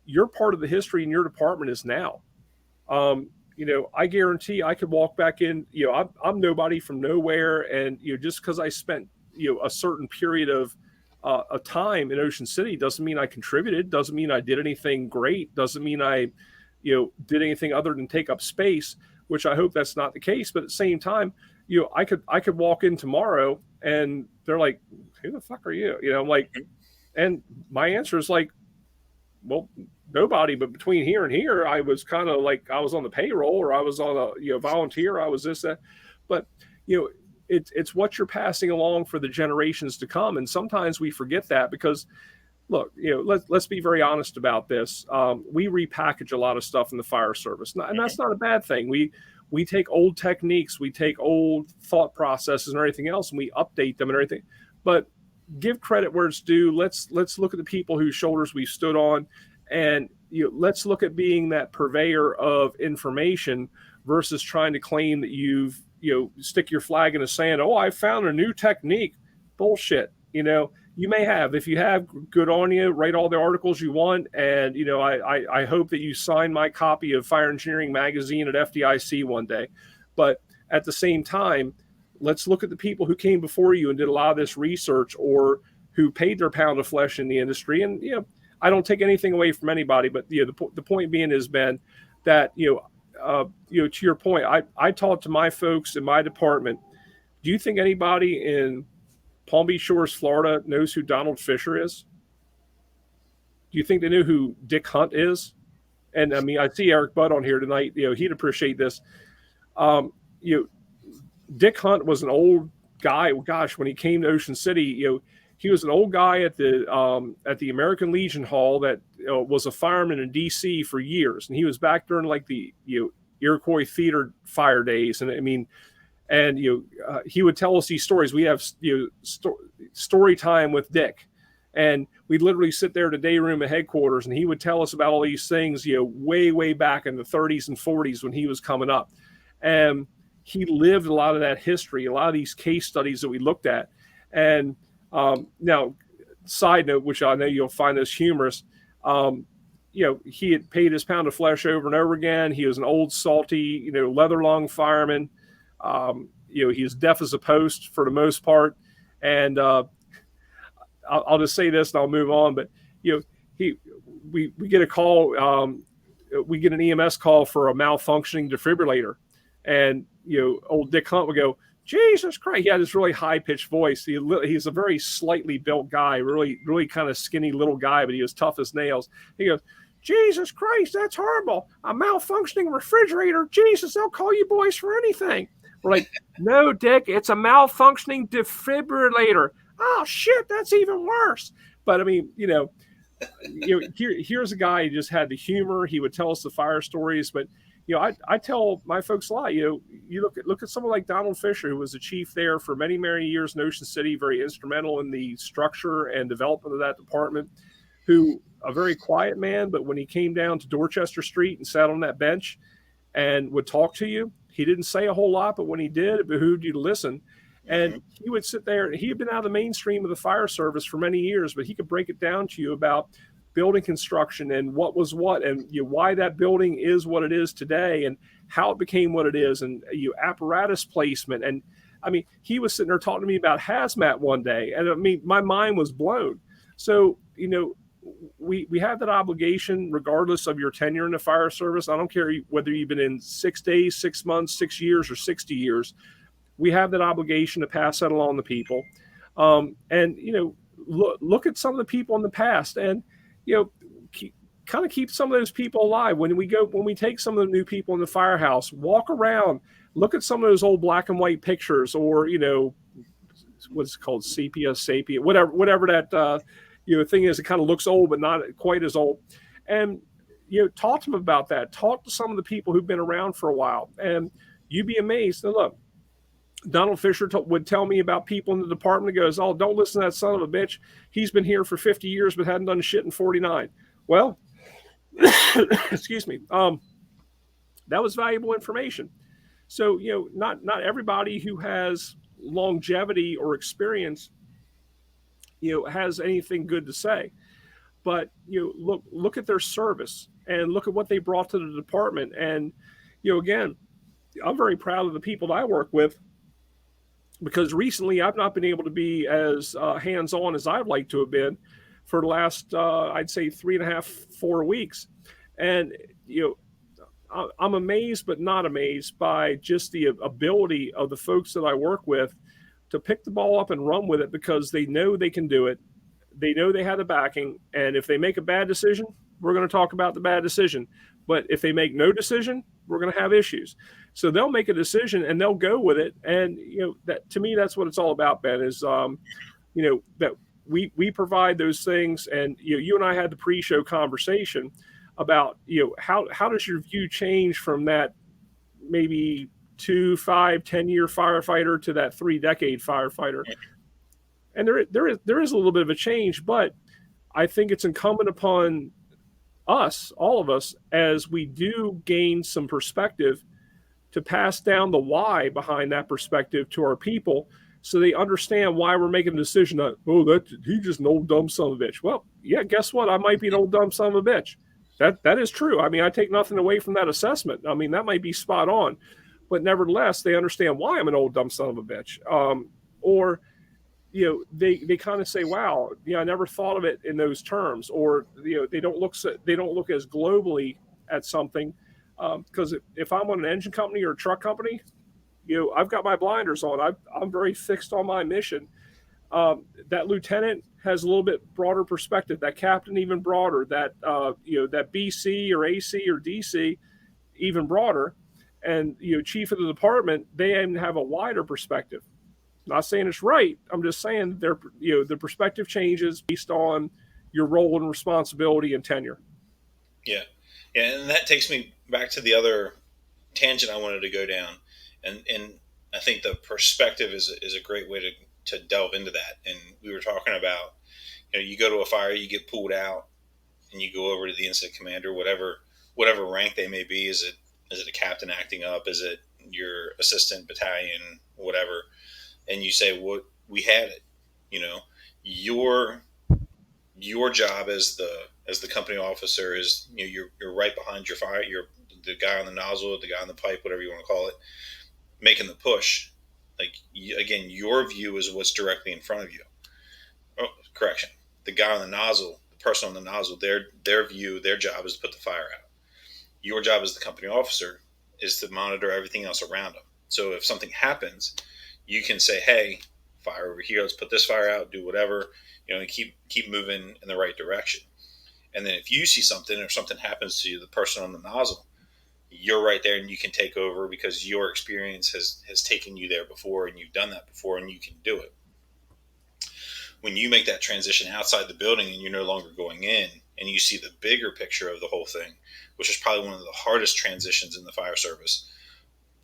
you're part of the history in your department is now. I guarantee I could walk back in. I'm nobody from nowhere, and just because I spent a certain period of a time in Ocean City doesn't mean I contributed, doesn't mean I did anything great, doesn't mean I, did anything other than take up space, which I hope that's not the case. But at the same time, I could walk in tomorrow and they're like, "Who the fuck are you?" I'm like, and my answer is like, well, nobody. But between here and here, I was kind of like I was on the payroll, or I was on a volunteer. I was this that, but you know it's what you're passing along for the generations to come, and sometimes we forget that because look, let's be very honest about this. We repackage a lot of stuff in the fire service, and Mm-hmm. that's not a bad thing. We take old techniques, we take old thought processes and everything else, and we update them and everything. But give credit where it's due. Let's look at the people whose shoulders we stood on, and let's look at being that purveyor of information versus trying to claim that you've stick your flag in the sand. Oh, I found a new technique. Bullshit. You may have. If you have, good on you. Write all the articles you want, and I hope that you sign my copy of Fire Engineering Magazine at FDIC one day. But at the same time, let's look at the people who came before you and did a lot of this research, or who paid their pound of flesh in the industry. And I don't take anything away from anybody, but the point being is, Ben, that to your point, I talked to my folks in my department. Do you think anybody in Palm Beach Shores, Florida, knows who Donald Fisher is? Do you think they know who Dick Hunt is? And I mean, I see Eric Budd on here tonight. He'd appreciate this. Um, you know, Dick Hunt was an old guy. Gosh, when he came to Ocean City, he was an old guy at the American Legion Hall that was a fireman in D.C. for years, and he was back during like the Iroquois theater fire days, and I mean, and he would tell us these stories. We have story time with Dick, and we'd literally sit there at the day room at headquarters, and he would tell us about all these things, way back in the 30s and 40s when he was coming up, and he lived a lot of that history, a lot of these case studies that we looked at. And now, side note, which I know you'll find this humorous, he had paid his pound of flesh over and over again. He was an old, salty, leather lung fireman. He was deaf as a post for the most part. And I'll just say this and I'll move on. But, we get a call, we get an EMS call for a malfunctioning defibrillator. And, old Dick Hunt would go, "Jesus Christ." He had this really high pitched voice. He's a very slightly built guy, really, really kind of skinny little guy, but he was tough as nails. He goes, "Jesus Christ, that's horrible. A malfunctioning refrigerator. Jesus, they'll call you boys for anything." We're like, "No, Dick, it's a malfunctioning defibrillator." "Oh, shit, that's even worse." But I mean, here's a guy who just had the humor. He would tell us the fire stories, but I tell my folks a lot. You look at someone like Donald Fisher, who was the chief there for many, many years in Ocean City, very instrumental in the structure and development of that department. Who a very quiet man, but when he came down to Dorchester Street and sat on that bench and would talk to you, he didn't say a whole lot, but when he did, it behooved you to listen. Mm-hmm. And he would sit there. He had been out of the mainstream of the fire service for many years, but he could break it down to you about building construction and what was what, and why that building is what it is today, and how it became what it is, and apparatus placement. And I mean, he was sitting there talking to me about hazmat one day, and I mean, my mind was blown. So we have that obligation, regardless of your tenure in the fire service. I don't care whether you've been in 6 days, 6 months, 6 years, or 60 years. We have that obligation to pass that along to people. And look at some of the people in the past, and kind of keep some of those people alive. When we take some of the new people in the firehouse, walk around, look at some of those old black and white pictures, or what's it called, sepia, whatever that thing is. It kind of looks old, but not quite as old. And talk to them about that. Talk to some of the people who've been around for a while, and you'd be amazed. And look, Donald Fisher would tell me about people in the department. He goes, "Oh, don't listen to that son of a bitch. He's been here for 50 years, but hadn't done shit in 49. Well, excuse me. That was valuable information. So, not everybody who has longevity or experience, has anything good to say. But look at their service and look at what they brought to the department. And again, I'm very proud of the people that I work with. because recently I've not been able to be as hands on as I'd like to have been for the last, I'd say, 3.5, 4 weeks. And, you know, I'm amazed, but not amazed by just the ability of the folks that I work with to pick the ball up and run with it because they know they can do it. They know they have the backing. And if they make a bad decision, we're going to talk about the bad decision. But if they make no decision, we're going to have issues. So they'll make a decision and they'll go with it. And, that to me, that's what it's all about, Ben, is, that we provide those things. And, you and I had the pre-show conversation about, how does your view change from that maybe 2, 5, 10 year firefighter to that 3 decade firefighter. And there is a little bit of a change, but I think it's incumbent upon us, all of us, as we do gain some perspective, to pass down the why behind that perspective to our people, so they understand why we're making a decision that, oh, that he just an old dumb son of a bitch. Well, yeah, guess what? I might be an old dumb son of a bitch. That is true. I mean, I take nothing away from that assessment. I mean, that might be spot on, but nevertheless, they understand why I'm an old dumb son of a bitch. Or they kind of say, wow, I never thought of it in those terms. Or they don't look as globally at something, because if I'm on an engine company or a truck company, I've got my blinders on. I'm very fixed on my mission. That lieutenant has a little bit broader perspective. That captain even broader. That BC or AC or DC even broader. And chief of the department, they even have a wider perspective. Not saying it's right. I'm just saying the perspective changes based on your role and responsibility and tenure. Yeah, yeah, and that takes me back to the other tangent I wanted to go down, and I think the perspective is a great way to delve into that. And we were talking about, you go to a fire, you get pulled out, and you go over to the incident commander, whatever rank they may be. Is it a captain acting up? Is it your assistant battalion, whatever? And you say, "What, we had it." You know, your your job as the company officer is, you're right behind your fire. You're the guy on the nozzle, the guy on the pipe, whatever you want to call it, making the push. Like, again, your view is what's directly in front of you. Oh, correction. The guy on the nozzle, the person on the nozzle, their view, their job is to put the fire out. Your job as the company officer is to monitor everything else around them. So if something happens, you can say, "Hey, fire over here. Let's put this fire out. Do whatever, and keep moving in the right direction." And then if you see something, or something happens to you, the person on the nozzle, you're right there, and you can take over because your experience has taken you there before, and you've done that before, and you can do it. When you make that transition outside the building and you're no longer going in, and you see the bigger picture of the whole thing, which is probably one of the hardest transitions in the fire service,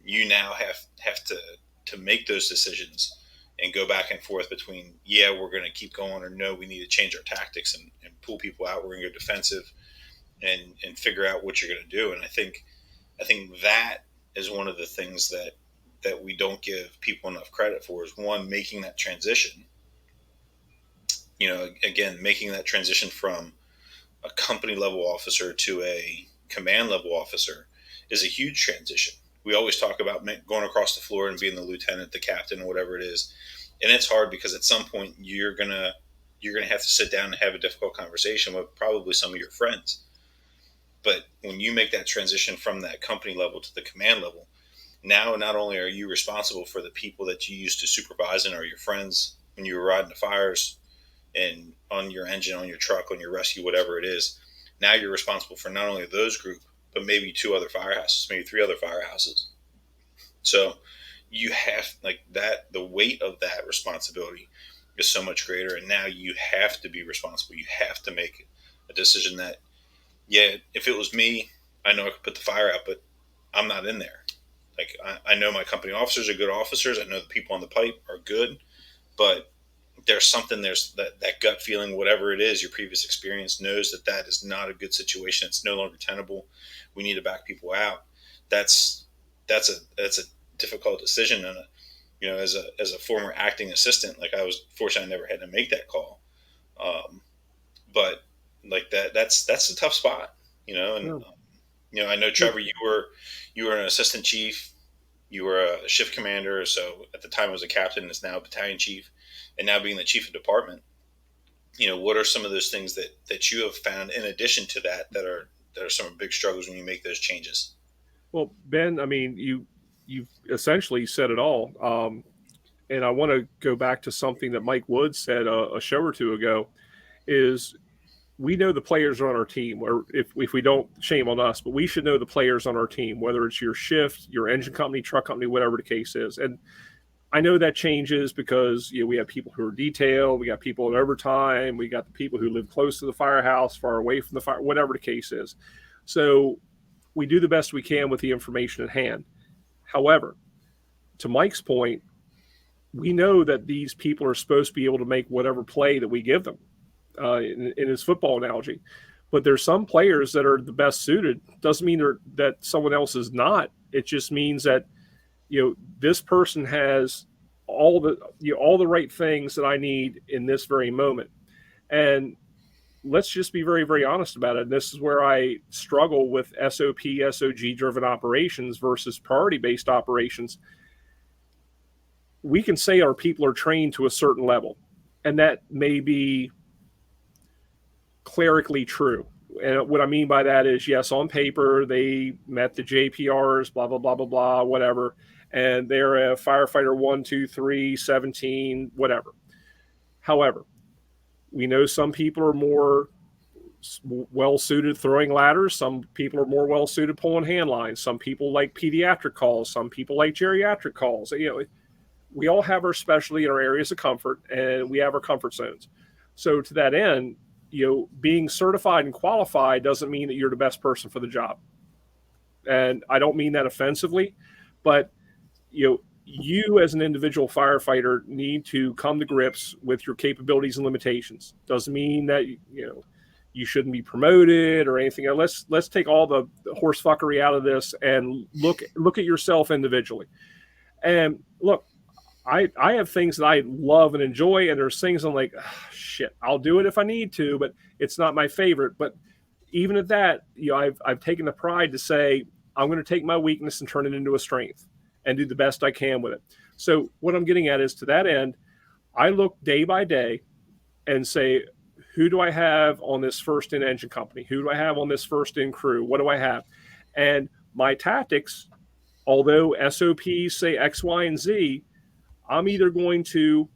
you now have to make those decisions and go back and forth between, yeah, we're going to keep going, or no, we need to change our tactics and pull people out. We're going to go defensive, and figure out what you're going to do. And I think that is one of the things that we don't give people enough credit for, is one, making that transition. Again, making that transition from a company level officer to a command level officer is a huge transition. We always talk about going across the floor and being the lieutenant, the captain, or whatever it is, and it's hard because at some point you're gonna have to sit down and have a difficult conversation with probably some of your friends. But when you make that transition from that company level to the command level, now not only are you responsible for the people that you used to supervise and are your friends when you were riding the fires and on your engine, on your truck, on your rescue, whatever it is, now you're responsible for not only those group, but maybe two other firehouses, maybe three other firehouses. So you have, like, that, the weight of that responsibility is so much greater. And now you have to be responsible. You have to make a decision that, yeah, if it was me, I know I could put the fire out, but I'm not in there. Like, I know my company officers are good officers. I know the people on the pipe are good, but there's that gut feeling, whatever it is, your previous experience knows that is not a good situation. It's no longer tenable. We need to back people out. That's a difficult decision. And as a former acting assistant, like, I was fortunate I never had to make that call. But like that's a tough spot. And Yeah. I know, Trevor, you were an assistant chief, You were a shift commander, so at the time I was a captain. It's now battalion chief, and now being the chief of department. What are some of those things that you have found in addition to that are some big struggles when you make those changes? Well, Ben, I mean, you've essentially said it all. And I want to go back to something that Mike Woods said a show or two ago. Is we know the players are on our team, or if we don't, shame on us, but we should know the players on our team, whether it's your shift, your engine company, truck company, whatever the case is. And I know that changes because we have people who are detail, we got people in overtime, we got the people who live close to the firehouse, far away from the fire, whatever the case is. So we do the best we can with the information at hand. However, to Mike's point, we know that these people are supposed to be able to make whatever play that we give them, in his football analogy. But there's some players that are the best suited. Doesn't mean that someone else is not. It just means that this person has all the right things that I need in this very moment. And let's just be very, very honest about it. And this is where I struggle with SOP, SOG driven operations versus priority based operations. We can say our people are trained to a certain level, and that may be clerically true. And what I mean by that is, yes, on paper, they met the JPRs, blah, blah, blah, blah, blah, whatever. And they're a firefighter 1, 2, 3, 17, whatever. However, we know some people are more well suited throwing ladders. Some people are more well suited pulling hand lines. Some people like pediatric calls. Some people like geriatric calls. We all have our specialty in our areas of comfort, and we have our comfort zones. So to that end, being certified and qualified doesn't mean that you're the best person for the job. And I don't mean that offensively, but you as an individual firefighter need to come to grips with your capabilities and limitations. Doesn't mean that you shouldn't be promoted or anything. Let's take all the horsefuckery out of this and look at yourself individually. And look, I have things that I love and enjoy, and there's things I'm like, shit, I'll do it if I need to, but it's not my favorite. But even at that, I've taken the pride to say I'm going to take my weakness and turn it into a strength and do the best I can with it. So what I'm getting at is, to that end, I look day by day and say, who do I have on this first in engine company? Who do I have on this first in crew? What do I have? And my tactics, although SOPs say X, Y, and Z, I'm either going to,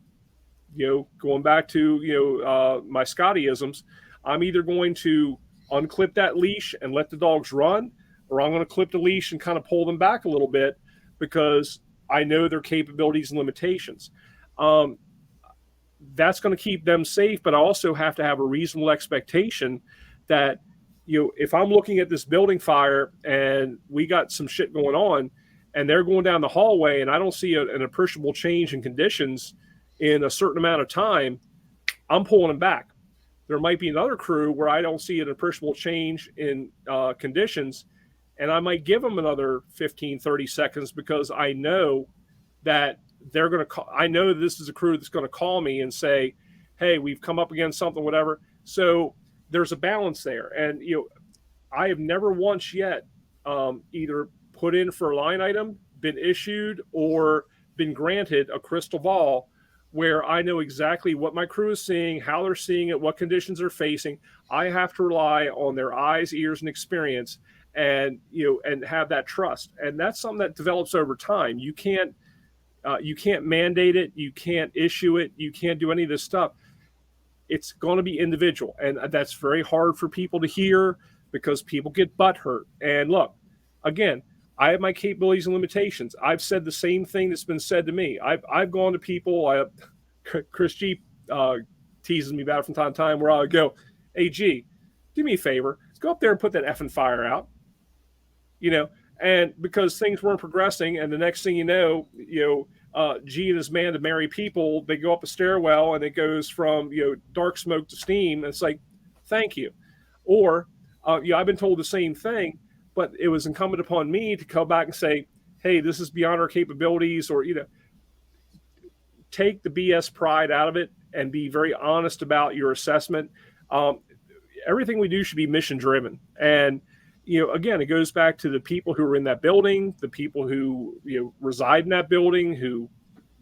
going back to, my Scottyisms, I'm either going to unclip that leash and let the dogs run, or I'm going to clip the leash and kind of pull them back a little bit because I know their capabilities and limitations. That's going to keep them safe, but I also have to have a reasonable expectation that, if I'm looking at this building fire and we got some shit going on, and they're going down the hallway and I don't see an appreciable change in conditions in a certain amount of time, I'm pulling them back. There might be another crew where I don't see an appreciable change in conditions, and I might give them another 15, 30 seconds because I know that they're going to I know that this is a crew that's going to call me and say, hey, we've come up against something, whatever. So there's a balance there. And, I have never once yet either put in for a line item, been issued, or been granted a crystal ball where I know exactly what my crew is seeing, how they're seeing it, what conditions they're facing. I have to rely on their eyes, ears, and experience, and and have that trust. And that's something that develops over time. You can't mandate it, you can't issue it, you can't do any of this stuff. It's going to be individual, and that's very hard for people to hear because people get butt hurt. And look, again, I have my capabilities and limitations. I've said the same thing that's been said to me. I've gone to people. Chris G teases me about it from time to time, where I would go, "Hey G, do me a favor, go up there and put that effing fire out." And because things weren't progressing, and the next thing you know, G and his man to marry people, they go up a stairwell and it goes from dark smoke to steam. And it's like, thank you. Or I've been told the same thing, but it was incumbent upon me to come back and say, hey, this is beyond our capabilities, or take the BS pride out of it and be very honest about your assessment. Everything we do should be mission driven. And again, it goes back to the people who are in that building, the people who reside in that building, who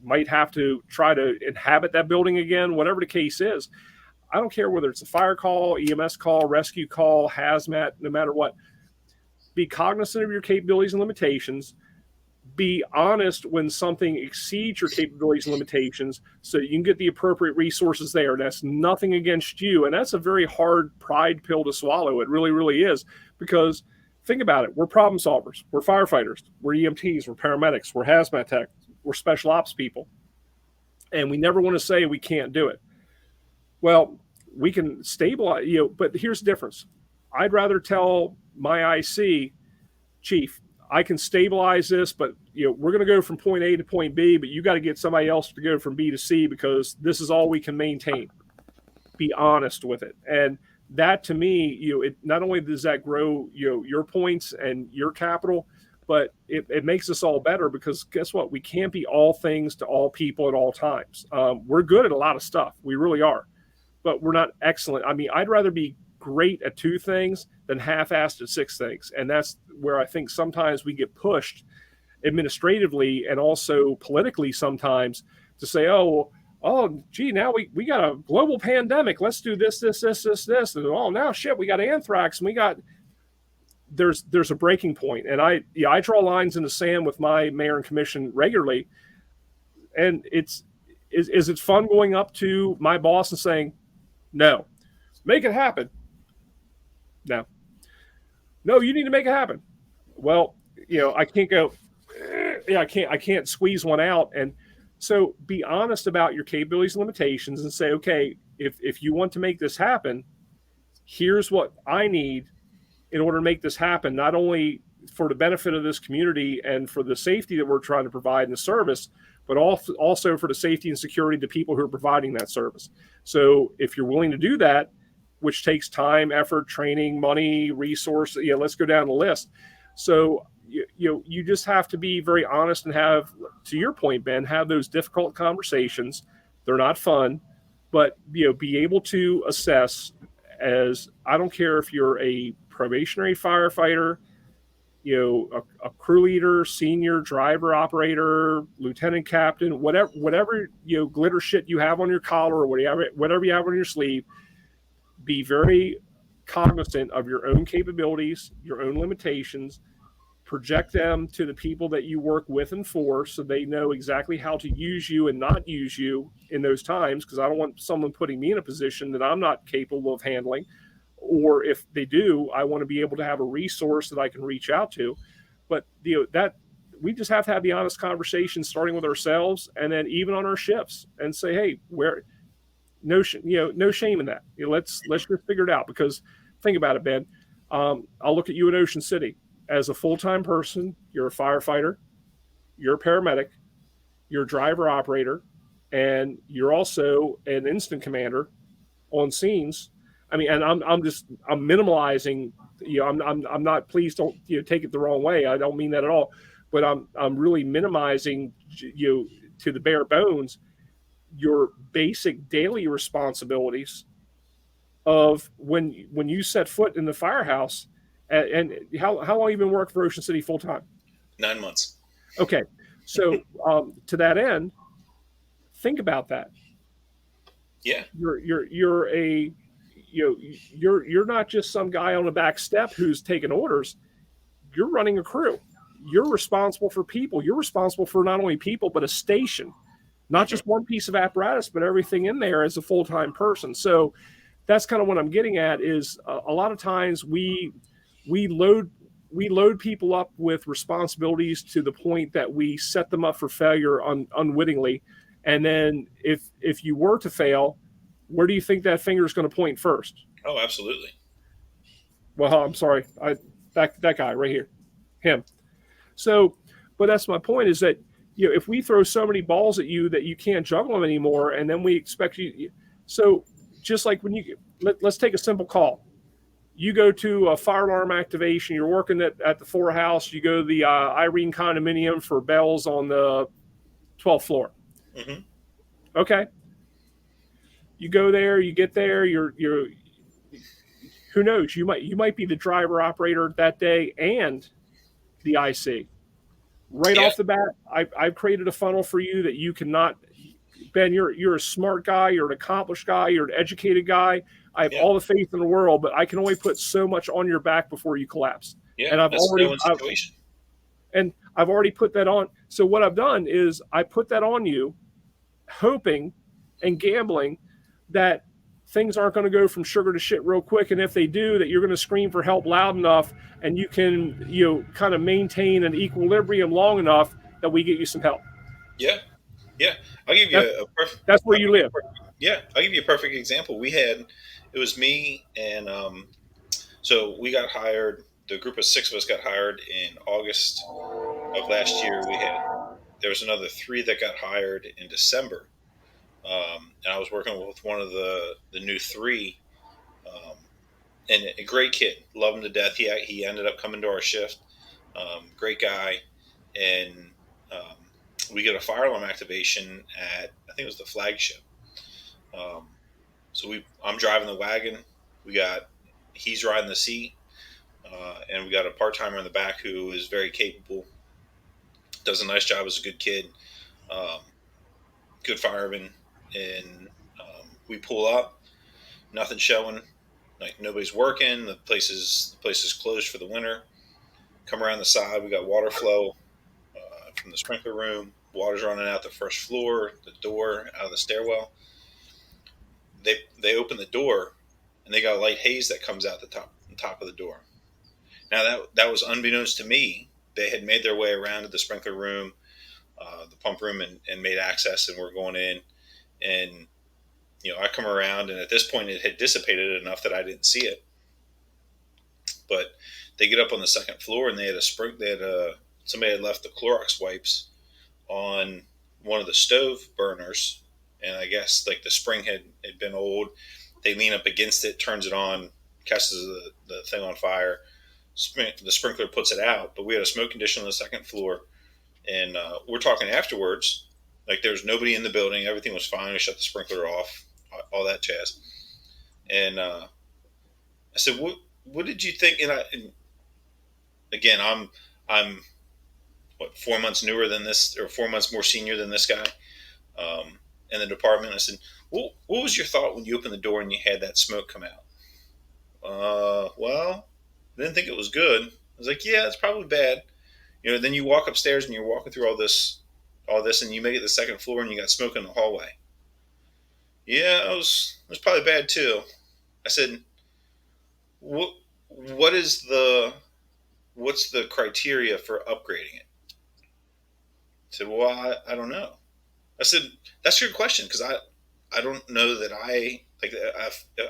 might have to try to inhabit that building again, whatever the case is. I don't care whether it's a fire call, EMS call, rescue call, hazmat, no matter what. Be cognizant of your capabilities and limitations. Be honest when something exceeds your capabilities and limitations so you can get the appropriate resources there. And that's nothing against you. And that's a very hard pride pill to swallow. It really, really is. Because think about it. We're problem solvers. We're firefighters. We're EMTs. We're paramedics. We're hazmat tech. We're special ops people. And we never want to say we can't do it. Well, we can stabilize, but here's the difference. I'd rather tell my IC, Chief, I can stabilize this, but we're going to go from point A to point B, but you got to get somebody else to go from B to C because this is all we can maintain. Be honest with it. And that to me, it not only does that grow, your points and your capital, but it makes us all better because guess what? We can't be all things to all people at all times. We're good at a lot of stuff. We really are, but we're not excellent. I mean, I'd rather be great at 2 things than half-assed at 6 things. And that's where I think sometimes we get pushed administratively and also politically sometimes to say, gee, now we got a global pandemic. Let's do this. And now shit, we got anthrax and we got there's a breaking point. And I draw lines in the sand with my mayor and commission regularly. And is it fun going up to my boss and saying, no, make it happen? No, you need to make it happen. Well, I can't go, I can't squeeze one out. And so be honest about your capabilities and limitations and say, okay, if you want to make this happen, here's what I need in order to make this happen, not only for the benefit of this community and for the safety that we're trying to provide in the service, but also for the safety and security of the people who are providing that service. So if you're willing to do that, which takes time, effort, training, money, resource, let's go down the list. So you just have to be very honest and have, to your point, Ben, have those difficult conversations. They're not fun, but be able to assess as, I don't care if you're a probationary firefighter, a crew leader, senior driver, operator, lieutenant captain, whatever glitter shit you have on your collar or whatever you have on your sleeve. Be very cognizant of your own capabilities, your own limitations, project them to the people that you work with and for so they know exactly how to use you and not use you in those times, because I don't want someone putting me in a position that I'm not capable of handling. Or if they do, I want to be able to have a resource that I can reach out to. But that we just have to have the honest conversation starting with ourselves and then even on our shifts and say, hey, no shame in that. Let's just figure it out. Because think about it, Ben. I'll look at you in Ocean City as a full-time person. You're a firefighter, you're a paramedic, you're a driver operator, and you're also an instant commander on scenes. I mean, and I'm minimalizing. I'm not. Please don't take it the wrong way. I don't mean that at all. But I'm really minimizing to the bare bones your basic daily responsibilities of when you set foot in the firehouse. And how long have you been working for Ocean City full time? 9 months. Okay, so to that end, think about that. Yeah, you're not just some guy on the back step who's taking orders. You're running a crew. You're responsible for people. You're responsible for not only people but a station, not just one piece of apparatus, but everything in there as a full-time person. So that's kind of what I'm getting at. Is a lot of times we load people up with responsibilities to the point that we set them up for failure unwittingly. And then if you were to fail, where do you think that finger is going to point first? Oh, absolutely. Well, I'm sorry. That guy right here, him. So, but that's my point is that, if we throw so many balls at you that you can't juggle them anymore, and then we expect you, so just like when let's take a simple call. You go to a fire alarm activation, you're working at the Four House, you go to the Irene condominium for bells on the 12th floor. Mm-hmm. Okay. You go there, you get there, who knows? You might be the driver operator that day and the IC. Right Yeah, off the bat, I've created a funnel for you that you cannot. Ben, you're a smart guy, you're an accomplished guy, you're an educated guy. I have yeah, all the faith in the world, but I can only put so much on your back before you collapse. yeah. And I've That's no already one's situation. I've already put that on. So what I've done is I put that on you, hoping and gambling that things aren't going to go from sugar to shit real quick, and if they do, that you're going to scream for help loud enough, and you can kind of maintain an equilibrium long enough that we get you some help. Yeah, yeah. I'll give you That's a perfect. that's where you live. Yeah, I'll give you a perfect example. It was me and so we got hired. The group of six of us got hired in August of last year. There was another three that got hired in December, and I was working with one of the new three, um, and a great kid, love him to death. He ended up coming to our shift. Great guy, and we get a fire alarm activation at, I think it was the flagship. Um, I'm driving the wagon. We got He's riding the seat, and we got a part timer in the back who is very capable. Does a nice job as a good kid, um, good fireman. And we pull up, nothing showing, like nobody's working. The place is closed for the winter. Come around the side, we got water flow from the sprinkler room. Water's running out the first floor, the door out of the stairwell. They open the door, and they got a light haze that comes out the top of the door. Now that was unbeknownst to me. They had made their way around to the sprinkler room, the pump room, and made access, and we're going in. And I come around, and at this point, it had dissipated enough that I didn't see it. But they get up on the second floor, and they had a spring. They had somebody had left the Clorox wipes on one of the stove burners, and I guess like the spring had been old. They lean up against it, turns it on, catches the thing on fire. The sprinkler puts it out, but we had a smoke condition on the second floor, and we're talking afterwards. Like there's nobody in the building, everything was fine. We shut the sprinkler off, all that jazz. And I said, "What did you think?" And again, I'm what 4 months newer than this, or 4 months more senior than this guy in the department. I said, "What was your thought when you opened the door and you had that smoke come out?" Well, I didn't think it was good. I was like, "Yeah, it's probably bad." Then you walk upstairs and you're walking through all this, and you make it to the second floor and you got smoke in the hallway. Yeah, it was probably bad too. I said, what is what's the criteria for upgrading it? I said, well, I don't know. I said, that's your question, because I don't know that I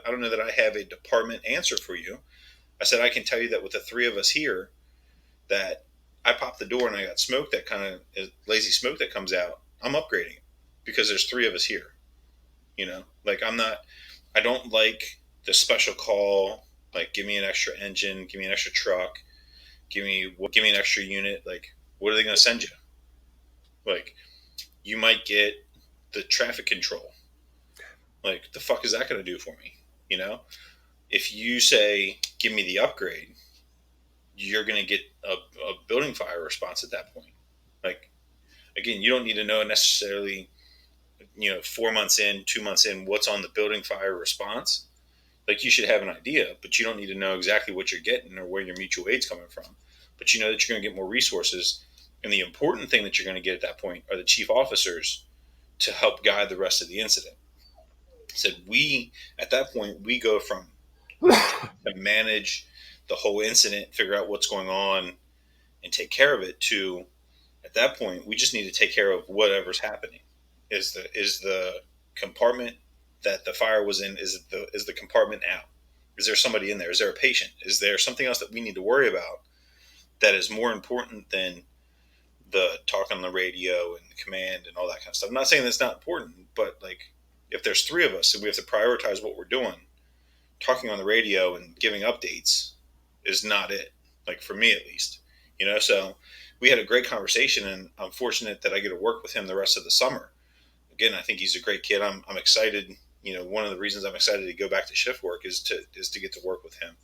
don't know that I have a department answer for you. I said, I can tell you that with the three of us here, that I popped the door and I got smoke, that kind of lazy smoke that comes out. I'm upgrading it because there's three of us here. Like I don't like the special call. Like, give me an extra engine, give me an extra truck, give me an extra unit. Like, what are they going to send you? Like, you might get the traffic control. Like, the fuck is that going to do for me? You know, if you say, give me the upgrade, you're going to get a building fire response at that point. Like, again, you don't need to know necessarily, 4 months in, 2 months in, what's on the building fire response. Like, you should have an idea, but you don't need to know exactly what you're getting or where your mutual aid's coming from. But you know that you're going to get more resources. And the important thing that you're going to get at that point are the chief officers to help guide the rest of the incident. Said at that point, we go from to manage the whole incident, figure out what's going on, and take care of it, to at that point we just need to take care of whatever's happening. Is the compartment that the fire was in, is the compartment out? Is there somebody in there? Is there a patient? Is there something else that we need to worry about that is more important than the talk on the radio and the command and all that kind of stuff? I'm not saying that's not important, but like, if there's three of us and we have to prioritize what we're doing, talking on the radio and giving updates is not it. Like, for me at least, So we had a great conversation, and I'm fortunate that I get to work with him the rest of the summer. Again, I think he's a great kid. I'm excited, one of the reasons I'm excited to go back to shift work is to get to work with him.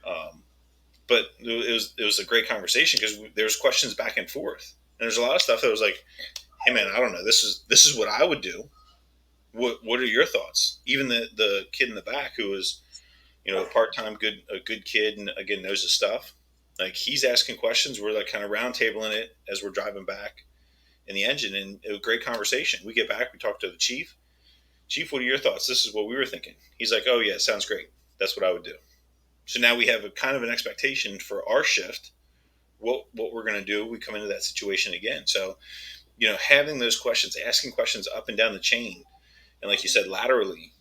Um, but it was a great conversation because there was questions back and forth, and there's a lot of stuff that was like, hey man, I don't know, this is what I would do. What are your thoughts? Even the kid in the back who was a part-time good kid and again knows his stuff, like he's asking questions. We're like kind of round tabling it as we're driving back in the engine, and it was a great conversation. We get back, we talk to the chief, what are your thoughts? This is what we were thinking. He's like, oh yeah, sounds great, that's what I would do. So now we have a kind of an expectation for our shift, what we're going to do. We come into that situation again. So having those questions, asking questions up and down the chain, and like you said, laterally,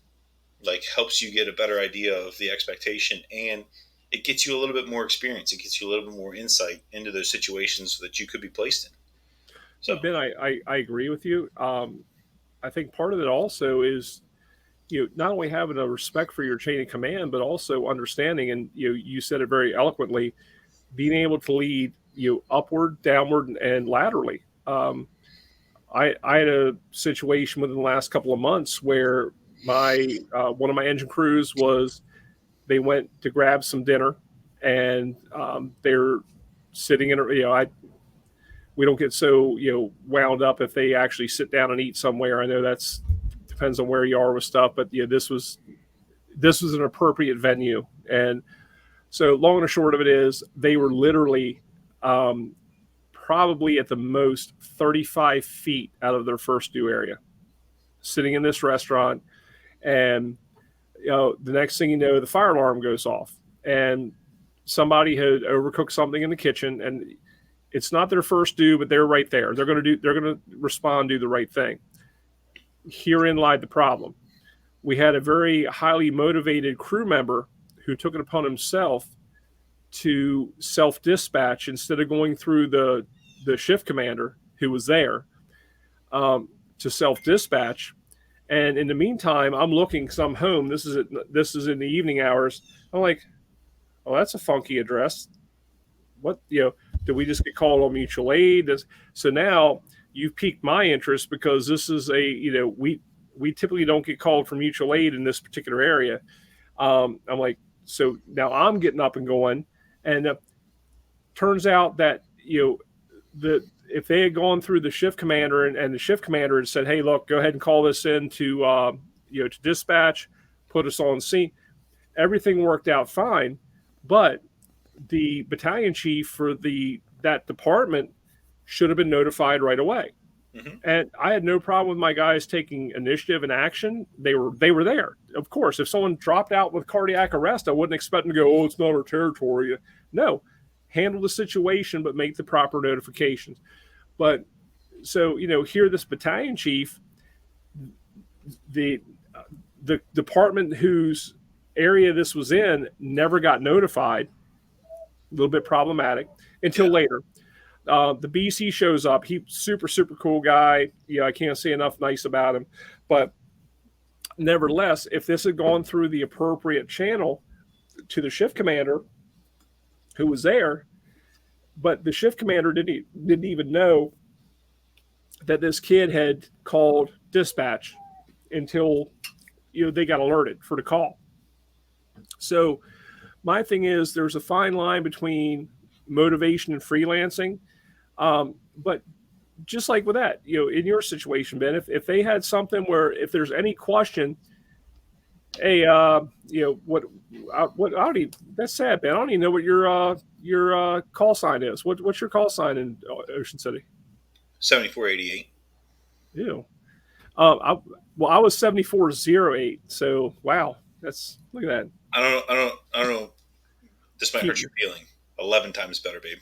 like helps you get a better idea of the expectation, and it gets you a little bit more experience. It gets you a little bit more insight into those situations that you could be placed in. No, So Ben, I agree with you. I think part of it also is not only having a respect for your chain of command, but also understanding, and you said it very eloquently, being able to lead upward, downward, and laterally. I had a situation within the last couple of months where my one of my engine crews was they went to grab some dinner, and they're sitting in I we don't get so wound up if they actually sit down and eat somewhere. I know that's depends on where you are with stuff, but this was an appropriate venue. And so long and short of it is they were literally probably at the most 35 feet out of their first due area, sitting in this restaurant. And the next thing you know, the fire alarm goes off, and somebody had overcooked something in the kitchen, and it's not their first due, but they're right there. They're going to respond, do the right thing. Herein lied the problem. We had a very highly motivated crew member who took it upon himself to self-dispatch instead of going through the shift commander who was there, to self-dispatch. And in the meantime, I'm looking because I'm home. This is in the evening hours. I'm like, oh, that's a funky address. What did we just get called on mutual aid? So now you've piqued my interest because this is we typically don't get called for mutual aid in this particular area. I'm like, so now I'm getting up and going, and turns out that if they had gone through the shift commander, and the shift commander had said, hey, look, go ahead and call this in to to dispatch, put us on scene, everything worked out fine. But the battalion chief for that department should have been notified right away. mm-hmm. And I had no problem with my guys taking initiative and action. They were there. Of course, if someone dropped out with cardiac arrest, I wouldn't expect them to go, oh, it's not our territory. No, handle the situation, but make the proper notifications. But so here, this battalion chief, the department whose area this was in never got notified. A little bit problematic until Yeah. later. The BC shows up. He's super, super cool guy. I can't say enough nice about him. But nevertheless, if this had gone through the appropriate channel to the shift commander who was there, but the shift commander didn't even know that this kid had called dispatch until they got alerted for the call. So my thing is, there's a fine line between motivation and freelancing. But just like with that, in your situation, Ben, if they had something where if there's any question, hey, what I don't even, that's sad, Ben. I don't even know what your call sign is. What's your call sign in Ocean City? 7488. Ew. I was 7408. So wow, look at that. I don't know. This might hurt your feeling. 11 times better, babe.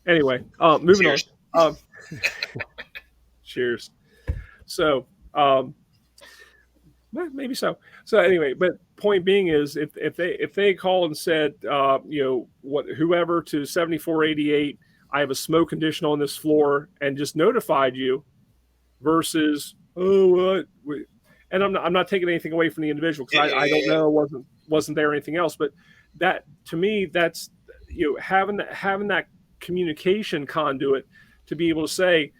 Anyway, moving Cheers. on. Cheers. So, maybe so. So anyway, but point being is, if they called and said, whoever to 7488, I have a smoke condition on this floor, and just notified you, versus what? And I'm not taking anything away from the individual because I don't know, wasn't there anything else, but that to me, that's having that communication conduit to be able to say,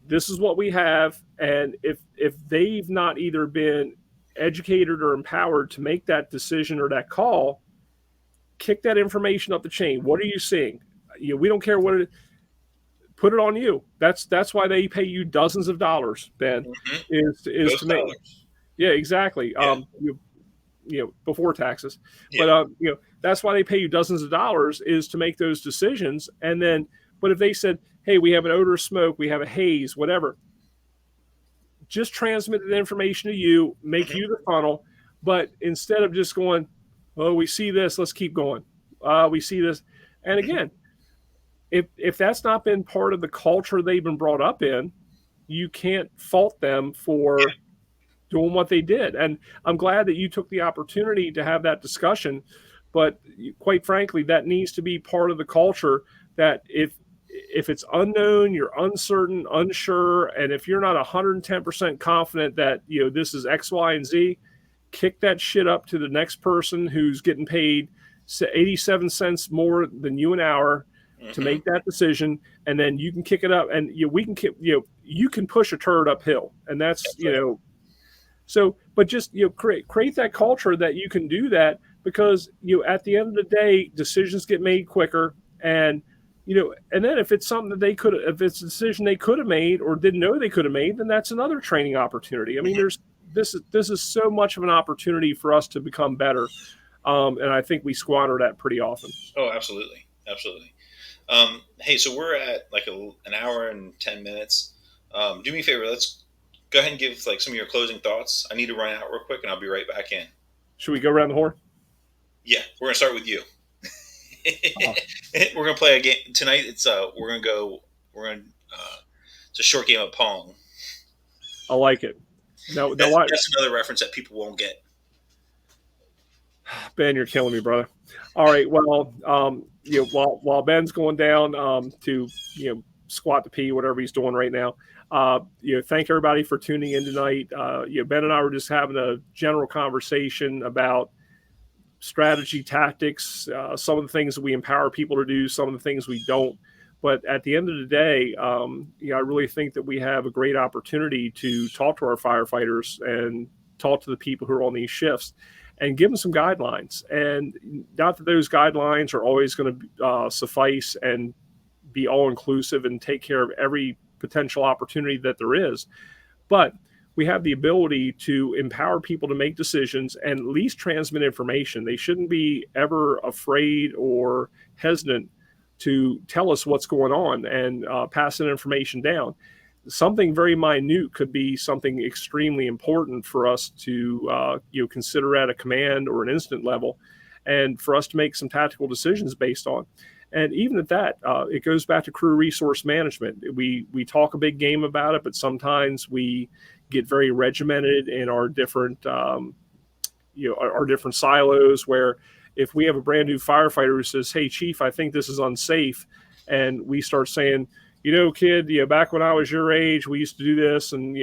this is what we have, and if they've not either been educated or empowered to make that decision or that call, kick that information up the chain. What are you seeing? We don't care what it, put it on you. That's why they pay you dozens of dollars, Ben, Hmm. is Those to make. dollars. Yeah, exactly. Yeah. Before taxes, but Yeah. that's why they pay you dozens of dollars, is to make those decisions. And then, but if they said, hey, we have an odor of smoke, we have a haze, whatever, just transmit the information to you, make Hmm. you the funnel. But instead of just going, oh, we see this, let's keep going. We see this. And Hmm. again, if that's not been part of the culture they've been brought up in, you can't fault them for doing what they did. And I'm glad that you took the opportunity to have that discussion. But quite frankly, that needs to be part of the culture, that if it's unknown, you're uncertain, unsure, and if you're not 110% confident that this is X, Y, and Z, kick that shit up to the next person who's getting paid 87 cents more than you an hour to Hmm. make that decision, and then you can kick it up, and we can you can push a turd uphill, and that's That's right. so. But just create that culture that you can do that, because at the end of the day, decisions get made quicker. And and then if it's something that if it's a decision they could have made or didn't know they could have made, then that's another training opportunity. I mean, Hmm. there's this is so much of an opportunity for us to become better, and I think we squander that pretty often. Oh, absolutely, absolutely. Hey, so we're at like an hour and 10 minutes. Do me a favor. Let's go ahead and give like some of your closing thoughts. I need to run out real quick, and I'll be right back in. Should we go around the horn? Yeah, we're gonna start with you. Uh, We're gonna play a game tonight. We're gonna go. We're gonna. It's a short game of Pong. I like it. Now That's what? that's another reference that people won't get. Ben, you're killing me, brother. All right. Well, while Ben's going down to squat to pee, whatever he's doing right now. Thank everybody for tuning in tonight. Ben and I were just having a general conversation about strategy, tactics, some of the things that we empower people to do, some of the things we don't. But at the end of the day, I really think that we have a great opportunity to talk to our firefighters and talk to the people who are on these shifts and give them some guidelines. And not that those guidelines are always going to suffice and be all inclusive and take care of every potential opportunity that there is, but we have the ability to empower people to make decisions and at least transmit information. They shouldn't be ever afraid or hesitant to tell us what's going on and pass that information down. Something very minute could be something extremely important for us to consider at a command or an incident level, and for us to make some tactical decisions based on. And even at that, it goes back to crew resource management. We talk a big game about it, but sometimes we get very regimented in our different our different silos. Where if we have a brand new firefighter who says, "Hey, chief, I think this is unsafe," and we start saying, kid, back when I was your age, we used to do this, and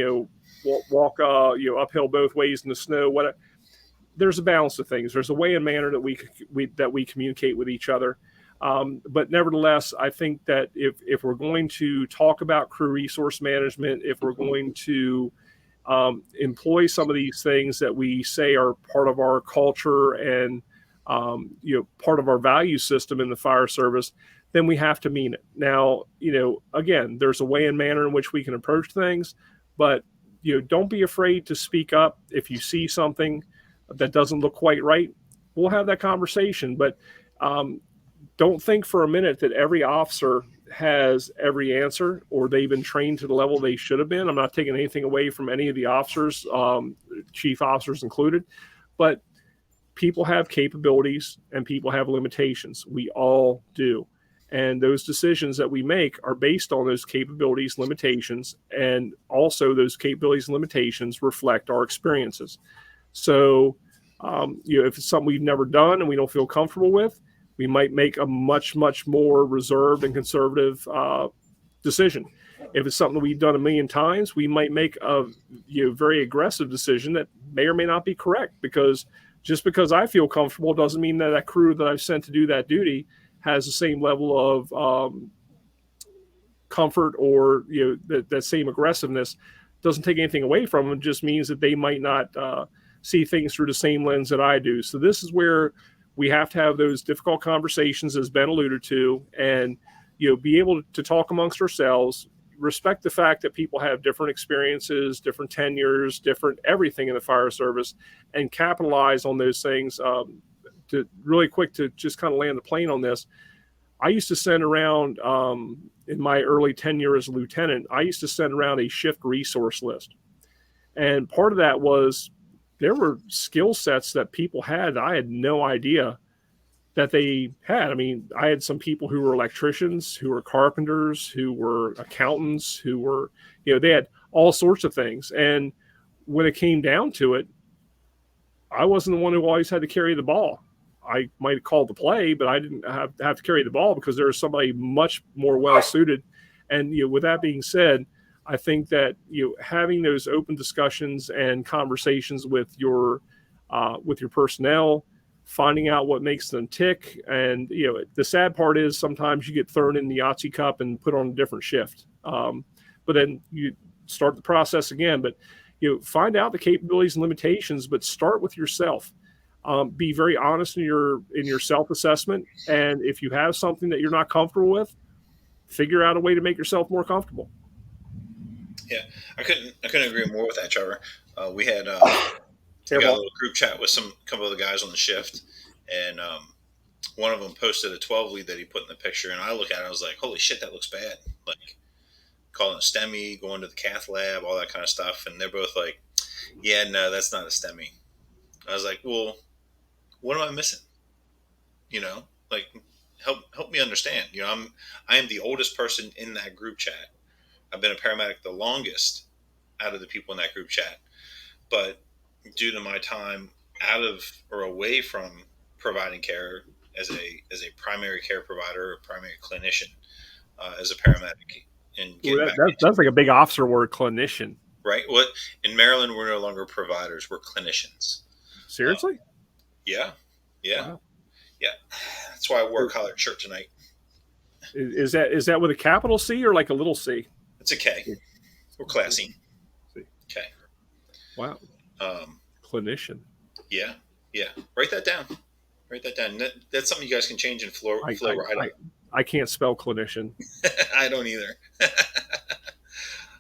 walk uphill both ways in the snow. What There's a balance of things. There's a way and manner that we communicate with each other. But nevertheless, I think that if we're going to talk about crew resource management, if we're going to employ some of these things that we say are part of our culture and part of our value system in the fire service, then we have to mean it. Now, again, there's a way and manner in which we can approach things, but don't be afraid to speak up if you see something that doesn't look quite right. We'll have that conversation, but don't think for a minute that every officer has every answer or they've been trained to the level they should have been. I'm not taking anything away from any of the officers, chief officers included, but people have capabilities and people have limitations. We all do. And those decisions that we make are based on those capabilities, limitations, and also those capabilities and limitations reflect our experiences. So, if it's something we've never done and we don't feel comfortable with, we might make a much, much more reserved and conservative decision. If it's something we've done a million times, we might make a very aggressive decision that may or may not be correct. Because just because I feel comfortable doesn't mean that crew that I've sent to do that duty has the same level of comfort or that same aggressiveness doesn't take anything away from them. It just means that they might not see things through the same lens that I do. So this is where we have to have those difficult conversations, as Ben alluded to, and be able to talk amongst ourselves, respect the fact that people have different experiences, different tenures, different everything in the fire service, and capitalize on those things. To really quick to just kind of land the plane on this, I used to send around in my early tenure as a lieutenant, I used to send around a shift resource list. And part of that was there were skill sets that people had that I had no idea that they had. I mean, I had some people who were electricians, who were carpenters, who were accountants, who were, they had all sorts of things. And when it came down to it, I wasn't the one who always had to carry the ball. I might have called the play, but I didn't have to carry the ball because there was somebody much more well suited. And with that being said, I think that having those open discussions and conversations with your personnel, finding out what makes them tick, and the sad part is sometimes you get thrown in the Yahtzee cup and put on a different shift. But then you start the process again. But find out the capabilities and limitations, but start with yourself. Be very honest in your self assessment, and if you have something that you're not comfortable with, figure out a way to make yourself more comfortable. Yeah, I couldn't agree more with that, Trevor. We had we got a Hairball. little group chat with some couple of the guys on the shift, and one of them posted a 12 lead that he put in the picture, and I look at it, I was like, holy shit, that looks bad. Like calling a STEMI, going to the cath lab, all that kind of stuff, and they're both like, yeah, no, that's not a STEMI. I was like, well, what am I missing? You know, like help me understand. I am the oldest person in that group chat. I've been a paramedic the longest out of the people in that group chat, but due to my time out of or away from providing care as a primary care provider or primary clinician, as a paramedic, and Well, getting back into that's like a big officer word, clinician. right. What in Maryland, we're no longer providers; we're clinicians. Uh, Seriously? yeah, yeah, Wow. yeah. That's why I wore a collared shirt tonight. Is that with a capital C or like a little c? It's a K. We're classy. Okay. Wow. Um, Clinician. yeah, yeah. Write that down. Write that down. That's something you guys can change in I flow I, right I, up. I can't spell clinician. I don't either.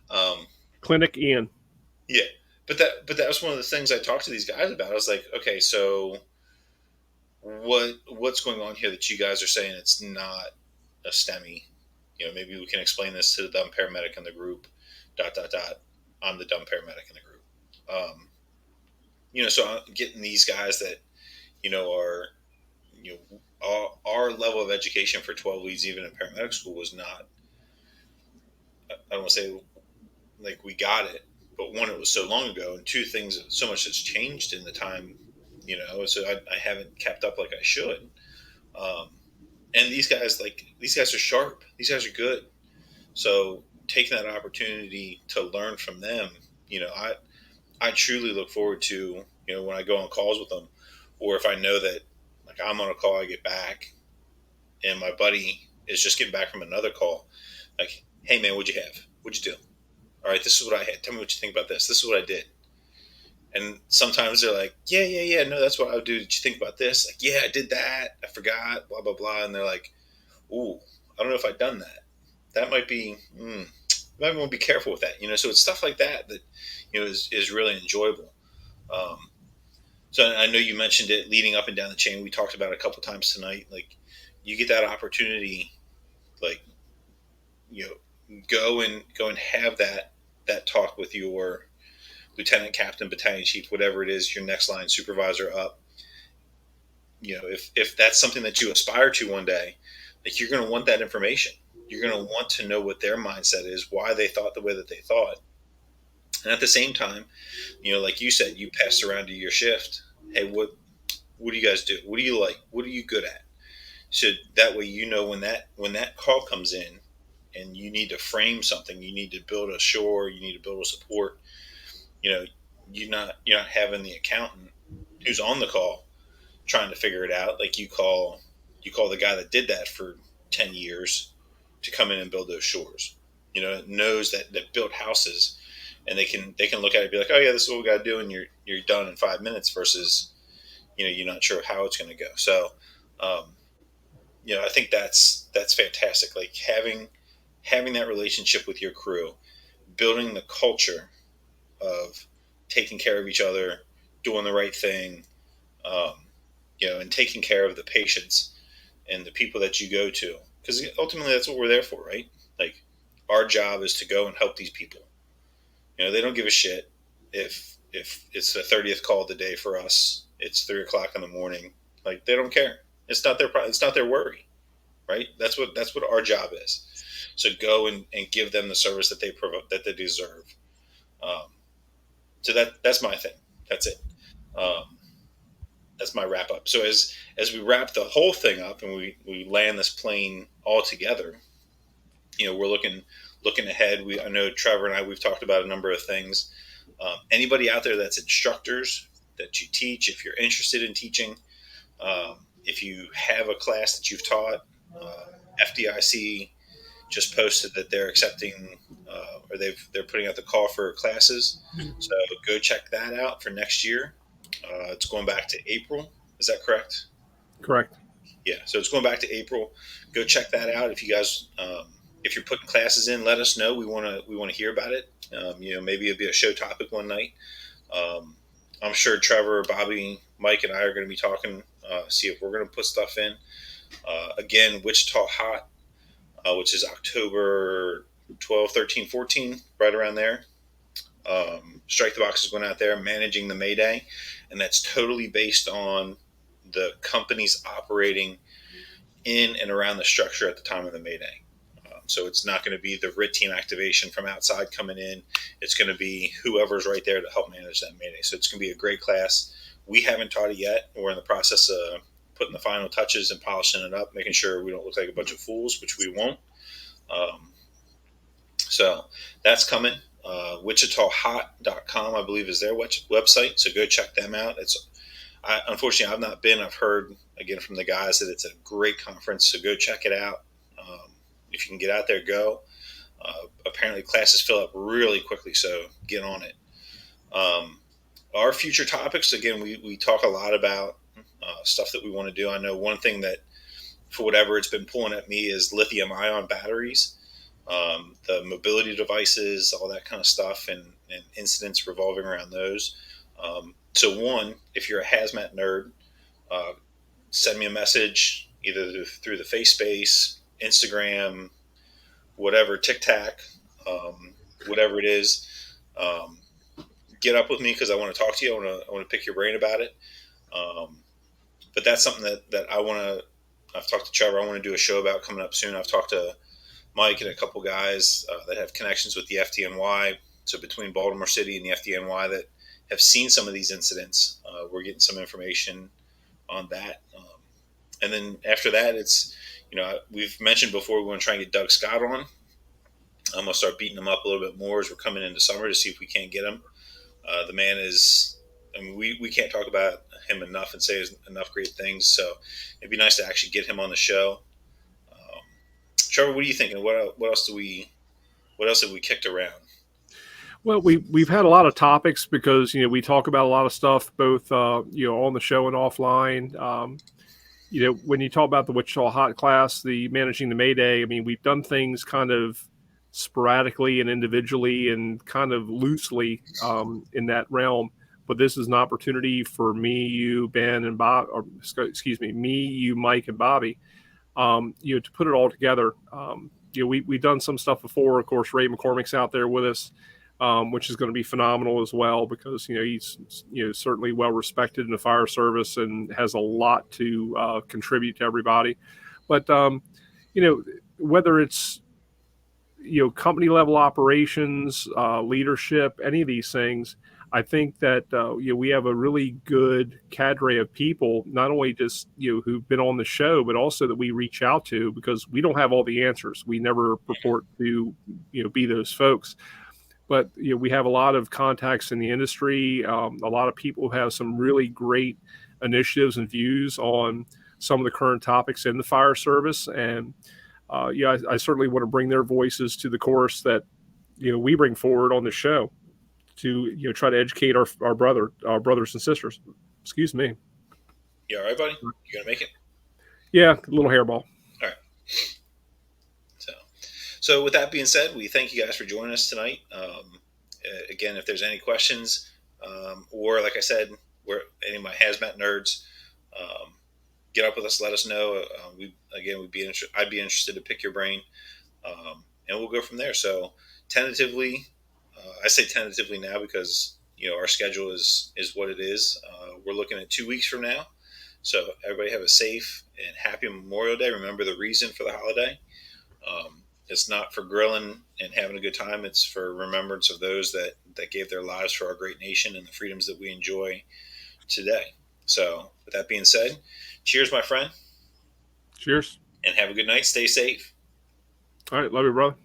um, Clinic Ian. yeah, but that was one of the things I talked to these guys about. I was like, okay, so what's going on here that you guys are saying it's not a STEMI? Maybe we can explain this to the dumb paramedic in the group. Dot dot dot. I'm the dumb paramedic in the group. So I'm getting these guys that are our level of education for 12 leads, even in paramedic school, was not. I don't want to say like we got it, but one, it was so long ago, and two, things so much has changed in the time. So I haven't kept up like I should. Um, and these guys are sharp. These guys are good. So taking that opportunity to learn from them, I truly look forward to when I go on calls with them, or if I know that like I'm on a call, I get back, and my buddy is just getting back from another call. Like, hey man, what'd you have? What'd you do? All right, this is what I had. Tell me what you think about this. This is what I did. And sometimes they're like, yeah, yeah, yeah, no, that's what I would do. Did you think about this? Like, yeah, I did that. I forgot, blah, blah, blah. And they're like, ooh, I don't know if I've done that. That might be, might want to be careful with that. So it's stuff like that is really enjoyable. Um, so I know you mentioned it leading up and down the chain. We talked about it a couple times tonight. Like, you get that opportunity, like, go and have that talk with your lieutenant, captain, battalion chief, whatever it is, your next line supervisor up. If that's something that you aspire to one day, like, you're going to want that information. You're going to want to know what their mindset is, why they thought the way that they thought. And at the same time, like you said, you pass around to your shift. Hey, what do you guys do? What do you like? What are you good at? So that way, when that call comes in, and you need to frame something, you need to build a shore, you need to build a support. You're not having the accountant who's on the call trying to figure it out. Like, you call the guy that did that for 10 years to come in and build those shores. knows that built houses, and they can look at it and be like, oh yeah, this is what we got to do, and you're done in 5 minutes. Versus you're not sure how it's going to go. So um, I think that's fantastic. Like having that relationship with your crew, building the culture of taking care of each other, doing the right thing, um, and taking care of the patients and the people that you go to. Because ultimately, that's what we're there for, right? Like, our job is to go and help these people. They don't give a shit if it's the 30th call of the day for us. It's 3 o'clock in the morning. Like, they don't care. It's not their it's not their worry, right? That's what our job is. So go and give them the service that they deserve. Um, so that's my thing. That's it. Um, that's my wrap up. So as we wrap the whole thing up and we land this plane all together, we're looking ahead. I know Trevor and we've talked about a number of things. Anybody out there that's instructors that you teach, if you're interested in teaching, if you have a class that you've taught, FDIC just posted that they're accepting or they're putting out the call for classes. So go check that out for next year. It's going back to April. Is that correct? Correct. Yeah. So it's going back to April. Go check that out. If you guys, if you're putting classes in, let us know. We want to hear about it. Maybe it'll be a show topic one night. Um, I'm sure Trevor, Bobby, Mike, and I are going to be talking. See if we're going to put stuff in. Again, Wichita Hot, which is October 12, 13, 14, right around there. Strike the Box is going out there managing the Mayday, and that's totally based on the companies operating in and around the structure at the time of the Mayday. So it's not going to be the RIT team activation from outside coming in. It's going to be whoever's right there to help manage that Mayday. So it's going to be a great class. We haven't taught it yet. We're in the process of putting the final touches and polishing it up, making sure we don't look like a bunch of fools, which we won't. So that's coming. WichitaHot.com, I believe, is their website. So go check them out. Unfortunately, I've not been. I've heard, again, from the guys that it's a great conference. So go check it out. If you can get out there, go. Apparently, classes fill up really quickly, so get on it. Our future topics, again, we talk a lot about stuff that we want to do. I know one thing that, for whatever it's been pulling at me, is lithium-ion batteries. The mobility devices, all that kind of stuff, and incidents revolving around those. So one, if you're a hazmat nerd, send me a message either through the face space, Instagram, whatever, TikTok, whatever it is. Um, get up with me because I want to talk to you. I want to pick your brain about it. But that's something that I want to. I've talked to Trevor. I want to do a show about coming up soon. I've talked to Mike and a couple guys that have connections with the FDNY. So between Baltimore City and the FDNY that have seen some of these incidents, we're getting some information on that. And then after that, it's, we've mentioned before we want to try and get Doug Scott on. I'm going to start beating him up a little bit more as we're coming into summer to see if we can't get him. The man is, I mean, we can't talk about him enough and say enough great things. So it'd be nice to actually get him on the show. Trevor, what are you thinking? What else have we kicked around? Well, we've had a lot of topics because we talk about a lot of stuff both on the show and offline. When you talk about the Wichita Hot class, the managing the Mayday, I mean, we've done things kind of sporadically and individually and kind of loosely in that realm. But this is an opportunity for me, you, Ben, and Bob, or excuse me, me, you, Mike, and Bobby, to put it all together. We've done some stuff before. Of course, Ray McCormick's out there with us, which is going to be phenomenal as well because he's certainly well respected in the fire service and has a lot to contribute to everybody. But whether it's company level operations, leadership, any of these things, I think that we have a really good cadre of people, not only just who've been on the show, but also that we reach out to because we don't have all the answers. We never purport to be those folks, but we have a lot of contacts in the industry. A lot of people have some really great initiatives and views on some of the current topics in the fire service, and Yeah, I certainly want to bring their voices to the chorus that we bring forward on the show to try to educate our brothers and sisters. Excuse me. You all right, buddy? You gonna make it? Yeah, little hairball. All right. So, so with that being said, we thank you guys for joining us tonight. Again, if there's any questions, or like I said, we're any of my hazmat nerds, um, get up with us. Let us know. I'd be interested to pick your brain, and we'll go from there. So, tentatively, I say tentatively now because our schedule is what it is. We're looking at 2 weeks from now. So everybody have a safe and happy Memorial Day. Remember the reason for the holiday. It's not for grilling and having a good time. It's for remembrance of those that gave their lives for our great nation and the freedoms that we enjoy today. So, with that being said, cheers, my friend, Cheers. and have a good night. Stay safe. All right, love you, brother.